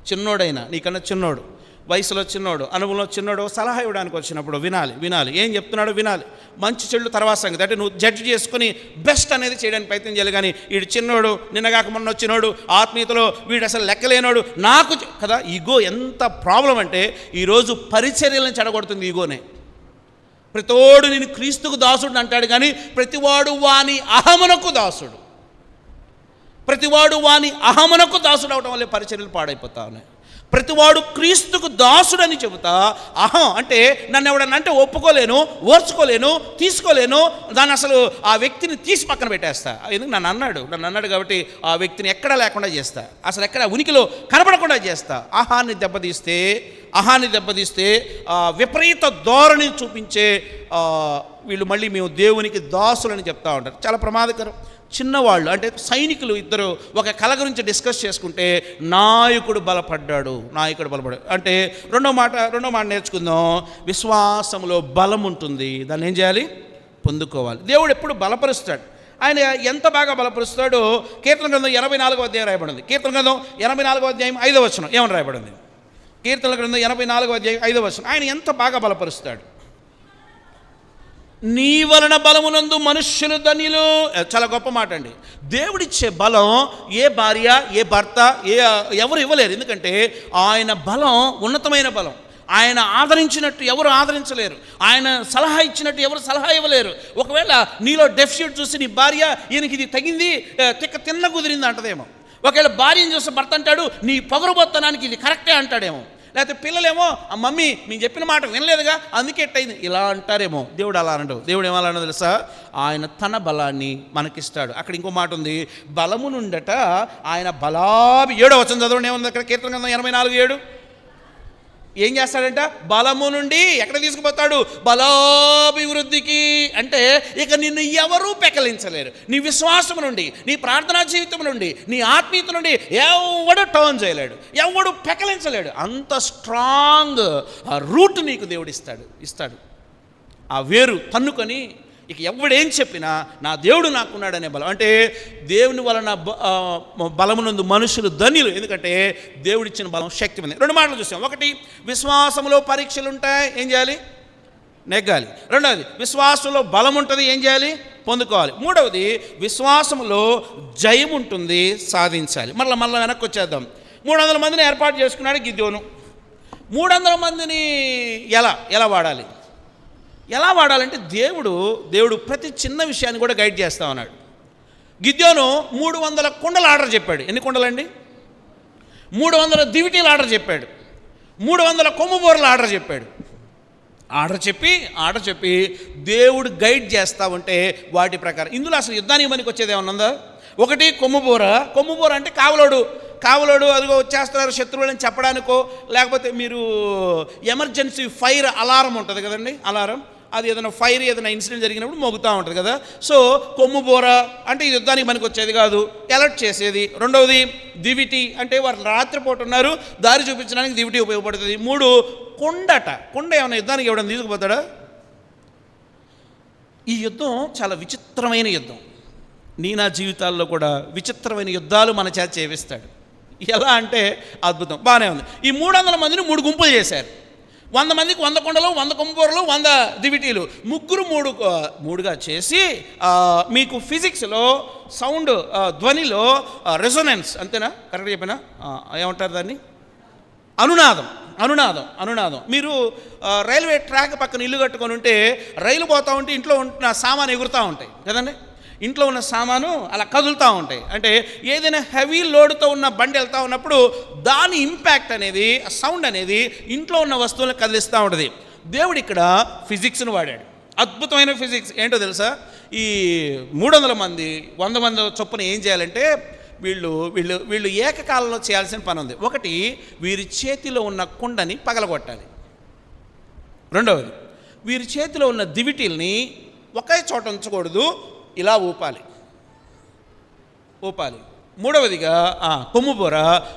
చిన్నోడైనా, నీకన్నా చిన్నోడు, వయసులో చిన్నోడు, అనుభవంలో చిన్నోడు సలహా ఇవ్వడానికి వచ్చినప్పుడు వినాలి. ఏం చెప్తున్నాడో వినాలి. మంచి చెడు తర్వాత సంగతి. అంటే నువ్వు జడ్జి చేసుకుని బెస్ట్ అనేది చేయడానికి ప్రయత్నం చేయాలి. కానీ వీడు చిన్నోడు, నిన్నగాక మొన్న వచ్చినోడు, ఆత్మీయతలో వీడు అసలు లెక్కలేనోడు, నాకు కదా ఈగో ఎంత ప్రాబ్లం అంటే ఈరోజు పరిచర్యలను చెడగొడుతుంది ఈగోనే. ప్రతివాడు నేను క్రీస్తుకు దాసుడు అంటాడు, కానీ ప్రతివాడు వాని అహమునకు దాసుడు. ప్రతివాడు వాని అహమునకు దాసుడు అవడం వల్లే పరిచర్యలు పాడైపోతా ఉన్నాయి. ప్రతివాడు క్రీస్తుకు దాసుడని చెబుతా అహం అంటే నన్ను ఎవడన్నా అంటే ఒప్పుకోలేను, ఓర్చుకోలేను, తీసుకోలేను, దాన్ని అసలు ఆ వ్యక్తిని తీసి పక్కన పెట్టేస్తా. ఎందుకు నన్ను అన్నాడు కాబట్టి ఆ వ్యక్తిని ఎక్కడా లేకుండా చేస్తా, అసలు ఎక్కడ ఉనికిలో కనపడకుండా చేస్తా. అహాన్ని దెబ్బతీస్తే విపరీత ధోరణి చూపించే వీళ్ళు మళ్ళీ మేము దేవునికి దాసులని చెప్తా ఉంటారు. చాలా ప్రమాదకరం. చిన్నవాళ్ళు అంటే సైనికులు ఇద్దరు ఒక కళ గురించి డిస్కస్ చేసుకుంటే నాయకుడు బలపడ్డాడు అంటే రెండో మాట నేర్చుకుందాం. విశ్వాసంలో బలం ఉంటుంది, దాన్ని ఏం చేయాలి? పొందుకోవాలి. దేవుడు ఎప్పుడు బలపరుస్తాడు. ఆయన ఎంత బాగా బలపరుస్తాడో కీర్తన గ్రంథం 84వ అధ్యాయం రాయబడింది. కీర్తన గ్రంథం 84వ అధ్యాయం 5వ వచనం ఏమని రాయబడింది? కీర్తన గ్రంథం 84వ అధ్యాయం 5వ వచనం. ఆయన ఎంత బాగా బలపరుస్తాడు. నీ వలన బలమునందు మనుష్యులు ధన్యులు. చాలా గొప్ప మాట అండి. దేవుడిచ్చే బలం ఏ భార్య, ఏ భర్త, ఎవరు ఇవ్వలేరు. ఎందుకంటే ఆయన బలం ఉన్నతమైన బలం. ఆయన ఆదరించినట్టు ఎవరు ఆదరించలేరు. ఆయన సలహా ఇచ్చినట్టు ఎవరు సలహా ఇవ్వలేరు. ఒకవేళ నీలో డెఫిషిట్ చూసి నీ భార్య ఈయనకి ఇది తగింది, తిన్న కుదిరింది అంటదేమో. ఒకవేళ భార్యను చూసి భర్త అంటాడు నీ పొగరుబోత్తనానికి ఇది కరెక్టే అంటాడేమో. లేకపోతే పిల్లలేమో మమ్మీ మేము చెప్పిన మాట వినలేదుగా అందుకే ఎట్టయింది ఇలా అంటారేమో. దేవుడు అలా అనడు. దేవుడు ఏమన్నా తెలుసా? ఆయన తన బలాన్ని మనకిస్తాడు. అక్కడ ఇంకో మాట ఉంది, బలము నుండట ఆయన 7వ వచనం చదవండి. ఏముంది అక్కడ? కీర్తన గ్రంథం 84:7. ఏం చేస్తాడంట? బలము నుండి ఎక్కడ తీసుకుపోతాడు? బలాభివృద్ధికి. అంటే ఇక నిన్ను ఎవరూ పెకలించలేరు. నీ విశ్వాసం నుండి, నీ ప్రార్థనా జీవితం నుండి, నీ ఆత్మీయత నుండి ఎవడు టర్న్ చేయలేడు, ఎవడు పెకలించలేడు. అంత స్ట్రాంగ్ రూట్ నీకు దేవుడు ఇస్తాడు. ఆ వేరు తన్నుకొని ఇక ఎవడేం చెప్పినా నా దేవుడు నాకున్నాడనే బలం. అంటే దేవుని వలన బలమునందు మనుషులు ధన్యులు. ఎందుకంటే దేవుడిచ్చిన బలం శక్తిమంది. 2 మాటలు చూసాం. ఒకటి, విశ్వాసంలో పరీక్షలు ఉంటాయి, ఏం చేయాలి? నెగ్గాలి. రెండవది, విశ్వాసంలో బలం ఉంటుంది, ఏం చేయాలి? పొందుకోవాలి. మూడవది, విశ్వాసంలో జయం ఉంటుంది, సాధించాలి. మళ్ళీ వెనక్కి వచ్చేద్దాం. 300 మందిని ఏర్పాటు చేసుకున్నాడు గిద్యోను. 300 మందిని ఎలా వాడాలి? ఎలా వాడాలంటే దేవుడు ప్రతి చిన్న విషయాన్ని కూడా గైడ్ చేస్తా ఉన్నాడు. గిద్యోను 300 కుండలు ఆర్డర్ చెప్పాడు. ఎన్ని కుండలండి? 300 దివిటీలు ఆర్డర్ చెప్పాడు. 300 కొమ్ము బోర్లు ఆర్డర్ చెప్పాడు. ఆర్డర్ చెప్పి దేవుడు గైడ్ చేస్తూ ఉంటే వాటి ప్రకారం ఇందులో అసలు యుద్ధానికి పనికి వచ్చేది ఏమన్నా ఉందా? ఒకటి కొమ్ముబోర అంటే కావలోడు అదిగో వచ్చేస్తున్నారు శత్రువులని చెప్పడానికో, లేకపోతే మీరు ఎమర్జెన్సీ ఫైర్ అలారం ఉంటుంది కదండి, అలారం, అది ఏదైనా ఫైర్ ఏదైనా ఇన్సిడెంట్ జరిగినప్పుడు మోగుతూ ఉంటుంది కదా. సో కొమ్ముబోర అంటే ఇది యుద్ధానికి పనికి వచ్చేది కాదు, అలర్ట్ చేసేది. రెండవది దివిటి అంటే వారు రాత్రిపూట ఉన్నారు, దారి చూపించడానికి దివిటి ఉపయోగపడుతుంది. 3 కుండ ఏమైనా యుద్ధానికి ఎవడన్నా తీసుకుపోతాడా? ఈ యుద్ధం చాలా విచిత్రమైన యుద్ధం. నా జీవితాల్లో కూడా విచిత్రమైన యుద్ధాలు మన చేత చేపిస్తాడు. ఎలా అంటే అద్భుతం. బాగానే ఉంది. ఈ 300 మందిని 3 గుంపులు చేశారు. 100 మందికి 100 కుండలు, 100 కొమ్ముబోరలు, 100 దివిటీలు, ముగ్గురు మూడుగా చేసి మీకు ఫిజిక్స్లో సౌండ్, ధ్వనిలో రెసొనెన్స్, అంతేనా? కరెక్ట్ చెప్పినా? ఏమంటారు దాన్ని? అనునాదం. మీరు రైల్వే ట్రాక్ పక్కన ఇల్లు కట్టుకొని ఉంటే రైలు పోతూ ఉంటే ఇంట్లో ఉన్న సామాను ఎగురుతూ ఉంటాయి కదండి. ఇంట్లో ఉన్న సామాను అలా కదులుతూ ఉంటాయి. అంటే ఏదైనా హెవీ లోడ్తో ఉన్న బండి వెళ్తూ ఉన్నప్పుడు దాని ఇంపాక్ట్ అనేది, సౌండ్ అనేది ఇంట్లో ఉన్న వస్తువులను కదిలిస్తూ ఉంటుంది. దేవుడు ఇక్కడ ఫిజిక్స్ను వాడాడు. అద్భుతమైన ఫిజిక్స్. ఏంటో తెలుసా? ఈ 300 మంది 100 మంది చొప్పున ఏం చేయాలంటే వీళ్ళు ఏకకాలంలో చేయాల్సిన పని ఉంది. ఒకటి, వీరి చేతిలో ఉన్న కుండని పగలగొట్టాలి. రెండవది, వీరి చేతిలో ఉన్న దివిటీల్ని ఒకే చోట ఉంచకూడదు, ఇలా ఊపాలి. మూడవదిగా కొమ్ముబోర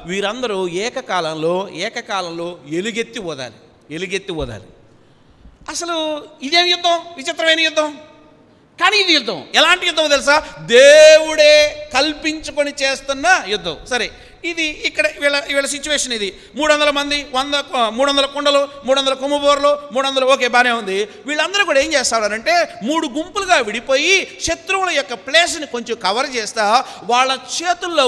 వీరందరూ ఏకకాలంలో ఎలుగెత్తి ఊదాలి. అసలు ఇదేం యుద్ధం? విచిత్రమైన యుద్ధం. కానీ ఇది యుద్ధం. ఎలాంటి యుద్ధం తెలుసా? దేవుడే కల్పించుకొని చేస్తున్న యుద్ధం. సరే, ఇది ఇక్కడ వీళ్ళ సిచ్యువేషన్ ఇది. 300 మంది, 300 కుండలు, 300 కొమ్ముబోర్లు, 300, ఓకే బాగానే ఉంది. వీళ్ళందరూ కూడా ఏం చేస్తారంటే 3 గుంపులుగా విడిపోయి శత్రువుల యొక్క ప్లేస్ని కొంచెం కవర్ చేస్తా వాళ్ళ చేతుల్లో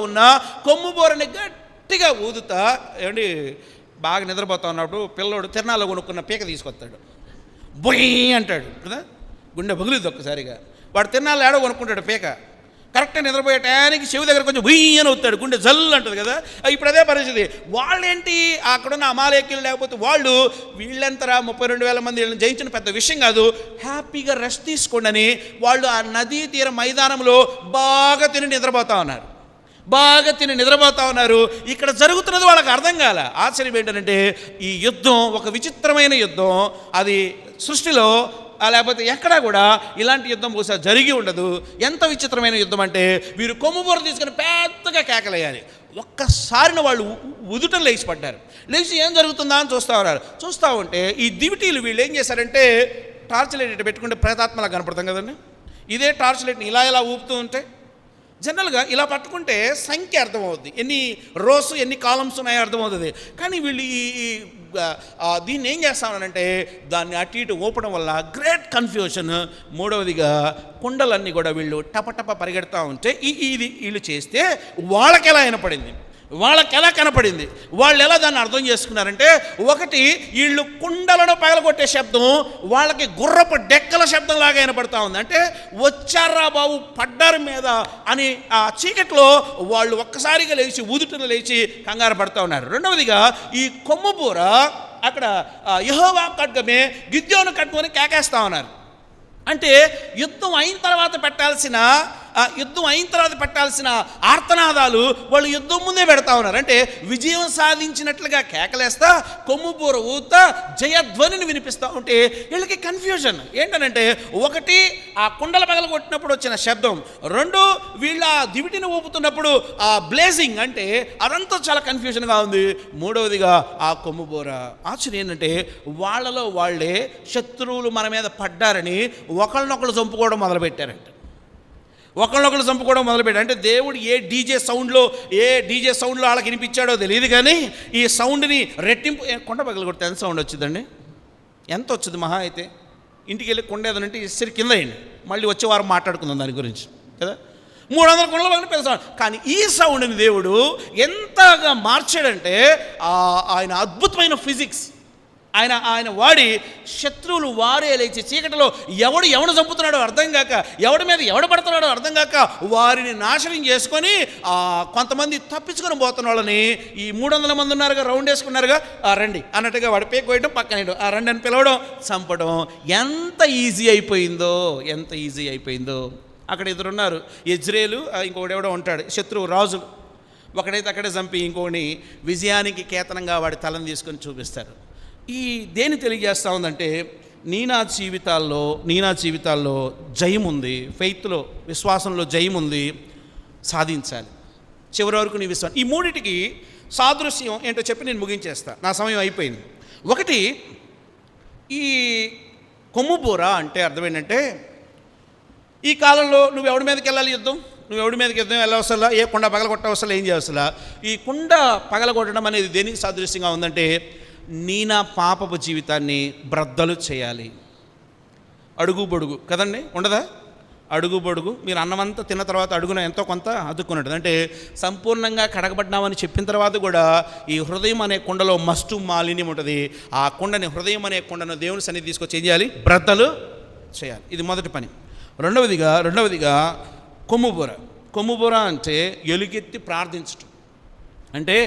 ఉన్న కొమ్ముబోరని గట్టిగా ఊదుతా. ఏమండి, బాగా నిద్రపోతా ఉన్నప్పుడు పిల్లోడు తిరణాల్లో కొనుక్కున్న పీక తీసుకొస్తాడు, బొయ్ అంటాడు కదా, గుండె పగులుద్ది ఒక్కసారిగా. వాడు తిరణాల్లో ఏడో కొనుక్కుంటాడు పీక, కరెక్ట్గా నిద్రపోయే టయానికి చెవి దగ్గర కొంచెం బుయ్యి అని అవుతాడు, గుండె జల్లు అంటుంది కదా. ఇప్పుడు అదే పరిస్థితి. వాళ్ళేంటి, అక్కడున్న అమాలేకీలు లేకపోతే వీళ్ళంతరా 32,000 మంది వీళ్ళని జయించిన పెద్ద విషయం కాదు, హ్యాపీగా రెస్ట్ తీసుకోండి అని వాళ్ళు ఆ నదీ తీర మైదానంలో బాగా తిని నిద్రపోతూ ఉన్నారు. ఇక్కడ జరుగుతున్నది వాళ్ళకి అర్థం కాల. ఆశ్చర్యం ఏంటంటే ఈ యుద్ధం ఒక విచిత్రమైన యుద్ధం. అది సృష్టిలో లేకపోతే ఎక్కడా కూడా ఇలాంటి యుద్ధం బహుశా జరిగి ఉండదు. ఎంత విచిత్రమైన యుద్ధం అంటే వీరు కొమ్ముబోర తీసుకుని పెద్దగా కేకలేయాలి. ఒక్కసారిన వాళ్ళు ఉదుటం లేచి పడ్డారు. లేచి ఏం జరుగుతుందా అని చూస్తూ ఉంటే ఈ దివిటీలు వీళ్ళు ఏం చేశారంటే టార్చ్ లైట్ పెట్టుకుంటే ప్రేతాత్మలా కనపడతాం కదండి. ఇదే టార్చ్ లైట్ని ఇలా ఊపుతూ ఉంటే జనరల్గా ఇలా పట్టుకుంటే సంఖ్య అర్థమవుద్ది, ఎన్ని రోస్ ఎన్ని కాలమ్స్ ఉన్నాయో అర్థమవుతుంది. కానీ వీళ్ళు దీన్ని ఏం చేస్తామనంటే దాన్ని అటు ఇటు ఊపడం వల్ల గ్రేట్ కన్ఫ్యూషన్. మూడవదిగా కుండలన్నీ కూడా వీళ్ళు టపటప పరిగెడతా ఉంటే వీళ్ళు చేస్తే వాళ్ళకి ఎలా కనపడింది, వాళ్ళు ఎలా దాన్ని అర్థం చేసుకున్నారంటే, ఒకటి వీళ్ళు కుండలను పగలగొట్టే శబ్దం వాళ్ళకి గుర్రపు డెక్కల శబ్దం లాగా వినపడతా ఉంది. అంటే వచ్చారా బాబు, పడ్డారు మీద అని ఆ చీకట్లో వాళ్ళు ఒక్కసారిగా ఊదుటను లేచి కంగారు పడుతూ ఉన్నారు. రెండవదిగా ఈ కొమ్ముబోర అక్కడ యెహోవా ఖడ్గమే గిద్యోను ఖడ్గమని కేకేస్తూ ఉన్నారు. అంటే యుద్ధం అయిన తర్వాత పెట్టాల్సిన ఆర్తనాదాలు వాళ్ళు యుద్ధం ముందే పెడతా ఉన్నారు. అంటే విజయం సాధించినట్లుగా కేకలేస్తా కొమ్ముబోర ఊతా జయధ్వనిని వినిపిస్తూ ఉంటే వీళ్ళకి కన్ఫ్యూజన్ ఏంటనంటే, ఒకటి ఆ కుండల పగలగొట్టినప్పుడు వచ్చిన శబ్దం, రెండు వీళ్ళ దివిటిని ఊపుతున్నప్పుడు ఆ బ్లేజింగ్, అంటే అదంతా చాలా కన్ఫ్యూజన్గా ఉంది. మూడవదిగా ఆ కొమ్ముబోర. ఆశ్చర్యం ఏంటంటే వాళ్ళలో వాళ్ళే శత్రువులు మన మీద పడ్డారని ఒకళ్ళనొకళ్ళు చంపుకోవడం మొదలుపెట్టారంట. అంటే దేవుడు ఏ డీజే సౌండ్లో వాళ్ళకి వినిపించాడో తెలియదు, కానీ ఈ సౌండ్ని రెట్టింపు. కొండ పగలు కొడితే ఎంత సౌండ్ వచ్చిందండి? ఎంత వచ్చింది మహా అయితే? ఇంటికి వెళ్ళి కొండ ఏదంటే ఇసరి కింద అయ్యండి, మళ్ళీ వచ్చే వారం మాట్లాడుకుందాం దాని గురించి కదా. 300 కొండల పక్కన పెద్ద సౌండ్. కానీ ఈ సౌండ్ని దేవుడు ఎంతగా మార్చాడంటే ఆయన అద్భుతమైన ఫిజిక్స్. ఆయన వాడి శత్రువులు వారే లేచి చీకటిలో ఎవడు చంపుతున్నాడో అర్థం కాక, ఎవడి మీద ఎవడు పడుతున్నాడో అర్థం కాక వారిని నాశనం చేసుకొని కొంతమంది తప్పించుకొని పోతున్న వాళ్ళని ఈ 300 మంది ఉన్నారుగా, రౌండ్ వేసుకున్నారుగా, రండి అన్నట్టుగా వాడి పేకు వేయడం, పక్కన రండి అని పిలవడం, చంపడం. ఎంత ఈజీ అయిపోయిందో. అక్కడ ఇద్దరున్నారు, యెజ్రేలు, ఇంకొకటి ఎవడో ఉంటాడు, శత్రువు రాజులు. ఒకడైతే అక్కడే చంపి ఇంకొకని విజయానికి కేతనంగా వాడి తలను తీసుకొని చూపిస్తారు. ఈ దేని తెలియజేస్తూ ఉందంటే నీ నా జీవితాల్లో జయం ఉంది, ఫెయిత్లో, విశ్వాసంలో జయం ఉంది, సాధించాలి చివరి వరకు నీ విశ్వాసం. ఈ మూడిటికి సాదృశ్యం ఏంటో చెప్పి నేను ముగించేస్తా, నా సమయం అయిపోయింది. ఒకటి, ఈ కొమ్ముబూర అంటే అర్థం ఏంటంటే ఈ కాలంలో నువ్వు ఎవడి మీదకి వెళ్ళాలి యుద్ధం, వెళ్ళవసలా, ఏ కుండ పగలగొట్టవసలా, ఏం చేయవసలా. ఈ కుండ పగలగొట్టడం అనేది దేనికి సాదృశ్యంగా ఉందంటే నీ నా పాపపు జీవితాన్ని బ్రద్దలు చేయాలి. అడుగు బొడుగు కదండి, ఉండదా? అడుగు బొడుగు, మీరు అన్నమంతా తిన్న తర్వాత అడుగున ఎంతో కొంత అదుక్కున్నట్టు, అంటే సంపూర్ణంగా కడగబడ్డామని చెప్పిన తర్వాత కూడా ఈ హృదయం అనే కుండలో మస్టు మాలిన్యం ఉంటుంది. ఆ కుండని, హృదయం అనే కుండను దేవుని సన్నిధి తీసుకొచ్చి ఏం చేయాలి? బ్రద్దలు చేయాలి. ఇది మొదటి పని. రెండవదిగా కొమ్ముబూర అంటే ఎలుగెత్తి ప్రార్థించటం. అంటే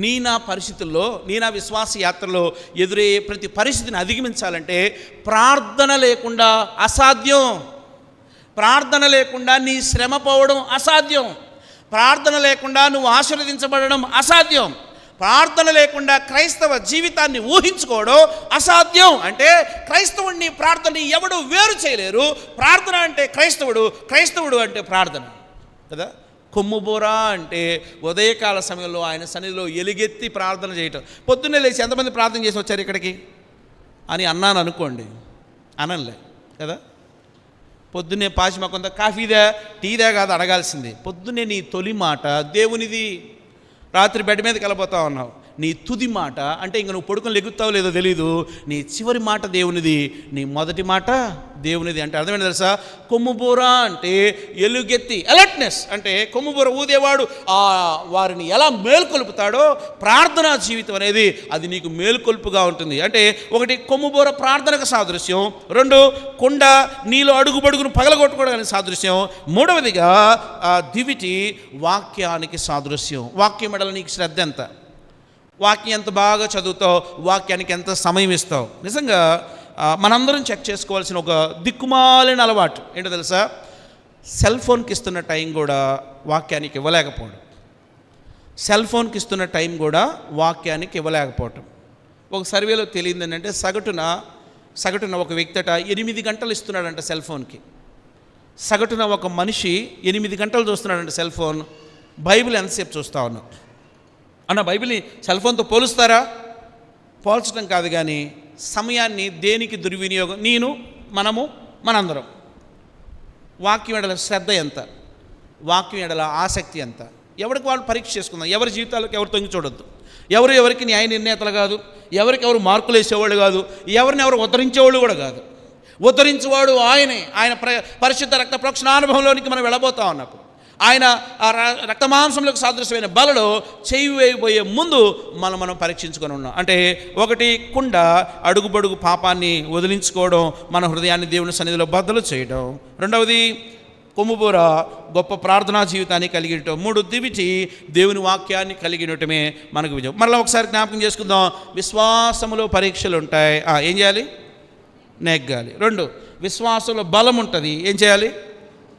నీ నా పరిస్థితుల్లో, నీ నా విశ్వాస యాత్రలో ఎదురయ్యే ప్రతి పరిస్థితిని అధిగమించాలంటే ప్రార్థన లేకుండా అసాధ్యం. ప్రార్థన లేకుండా నీ శ్రమ పోవడం అసాధ్యం. ప్రార్థన లేకుండా నువ్వు ఆశీర్వదించబడడం అసాధ్యం. ప్రార్థన లేకుండా క్రైస్తవ జీవితాన్ని ఊహించుకోవడం అసాధ్యం. అంటే క్రైస్తవుడిని, ప్రార్థనని ఎవడు వేరు చేయలేరు. ప్రార్థన అంటే క్రైస్తవుడు అంటే ప్రార్థన కదా. కొమ్ముబూర అంటే ఉదయకాల సమయంలో ఆయన సన్నిధిలో ఎలుగెత్తి ప్రార్థన చేయటం. పొద్దున్నే లేచి ఎంతమంది ప్రార్థన చేసి వచ్చారు ఇక్కడికి అని అన్నాను అనుకోండి, అనలే కదా. పొద్దున్నే పాచిమ కొంత కాఫీదా టీదా కాదు అడగాల్సింది. పొద్దున్నే నీ తొలి మాట దేవునిది. రాత్రి బెడ్ మీదకి వెళ్ళిపోతా ఉన్నావు, నీ తుది మాట అంటే ఇంక నువ్వు పడుకొని లెగుతావో లేదో తెలీదు, నీ చివరి మాట దేవునిది, నీ మొదటి మాట దేవునిది. అంటే అర్థమైంది తెలుసా? కొమ్ముబూర అంటే ఎలుగెత్తి, అలర్ట్నెస్. అంటే కొమ్ముబూర ఊదేవాడు వారిని ఎలా మేల్కొల్పుతాడో ప్రార్థనా జీవితం అనేది అది నీకు మేల్కొల్పుగా ఉంటుంది. అంటే ఒకటి కొమ్ముబూర ప్రార్థనకు సాదృశ్యం, రెండు కుండ నీలో అడుగుబడుగును పగలగొట్టుకోవడానికి సాదృశ్యం, మూడవదిగా దివిటి వాక్యానికి సాదృశ్యం. వాక్యం ఎడల నీకు శ్రద్ధ ఎంత, వాక్యం ఎంత బాగా చదువుతావు, వాక్యానికి ఎంత సమయం ఇస్తావు. నిజంగా మనందరం చెక్ చేసుకోవాల్సిన ఒక దిక్కుమాలిన అలవాటు ఏంటో తెలుసా? సెల్ ఫోన్కి ఇస్తున్న టైం కూడా వాక్యానికి ఇవ్వలేకపోవడం. సెల్ ఫోన్కి ఇస్తున్న టైం కూడా వాక్యానికి ఇవ్వలేకపోవటం. ఒక సర్వేలో తెలియదు ఏంటంటే సగటున ఒక వ్యక్తి 8 గంటలు ఇస్తున్నాడంట సెల్ ఫోన్కి. సగటున ఒక మనిషి 8 గంటలు చూస్తున్నాడంట సెల్ ఫోన్. బైబిల్ ఎంతసేపు చూస్తా ఉన్నాం అన్న? బైబిల్ని సెల్ ఫోన్తో పోలుస్తారా? పోల్చడం కాదు, కానీ సమయాన్ని దేనికి దుర్వినియోగం, మనందరం. వాక్యం ఎడల శ్రద్ధ ఎంత, వాక్యం ఎడల ఆసక్తి ఎంత, ఎవరికి వాళ్ళు పరీక్ష చేసుకుందాం. ఎవరి జీవితాలకు ఎవరు తొంగి చూడొద్దు. ఎవరికి న్యాయ నిర్ణేతలు కాదు, ఎవరు మార్కులు వేసేవాళ్ళు కాదు, ఎవరు ఉద్ధరించేవాళ్ళు కూడా కాదు. ఉద్ధరించేవాడు ఆయన పరిశుద్ధ రక్త ప్రోక్షణ అనుభవంలోనికి మనం వెళ్ళబోతా ఉన్నప్పుడు ఆయన రక్తమాంసంలోకి సాదృశ్యమైన బలలో చేయి వేయబోయే ముందు మనం పరీక్షించుకొని ఉన్నాం. అంటే ఒకటి కుండ అడుగుబడుగు పాపాన్ని వదిలించుకోవడం, మన హృదయాన్ని దేవుని సన్నిధిలో బద్దలు చేయడం. రెండవది కొమ్ముబూర గొప్ప ప్రార్థనా జీవితాన్ని కలిగినటం. మూడు దివిటి దేవుని వాక్యాన్ని కలిగినటమే మనకు విజయం. మరలా ఒకసారి జ్ఞాపకం చేసుకుందాం. విశ్వాసములో పరీక్షలు ఉంటాయి, ఏం చేయాలి? నెగ్గాలి. రెండు, విశ్వాసంలో బలం ఉంటుంది, ఏం చేయాలి?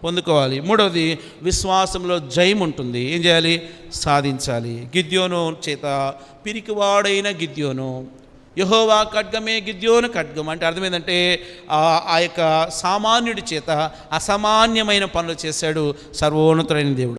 పొందుకోవాలి. మూడవది విశ్వాసంలో జయం ఉంటుంది, ఏం చేయాలి? సాధించాలి. గిద్యోను చేత, పిరికివాడైన గిద్యోను, యెహోవా ఖడ్గమే గిద్యోను ఖడ్గం అంటే అర్థం ఏంటంటే ఆ యొక్క సామాన్యుడి చేత అసామాన్యమైన పనులు చేశాడు సర్వోన్నతుడైన దేవుడు.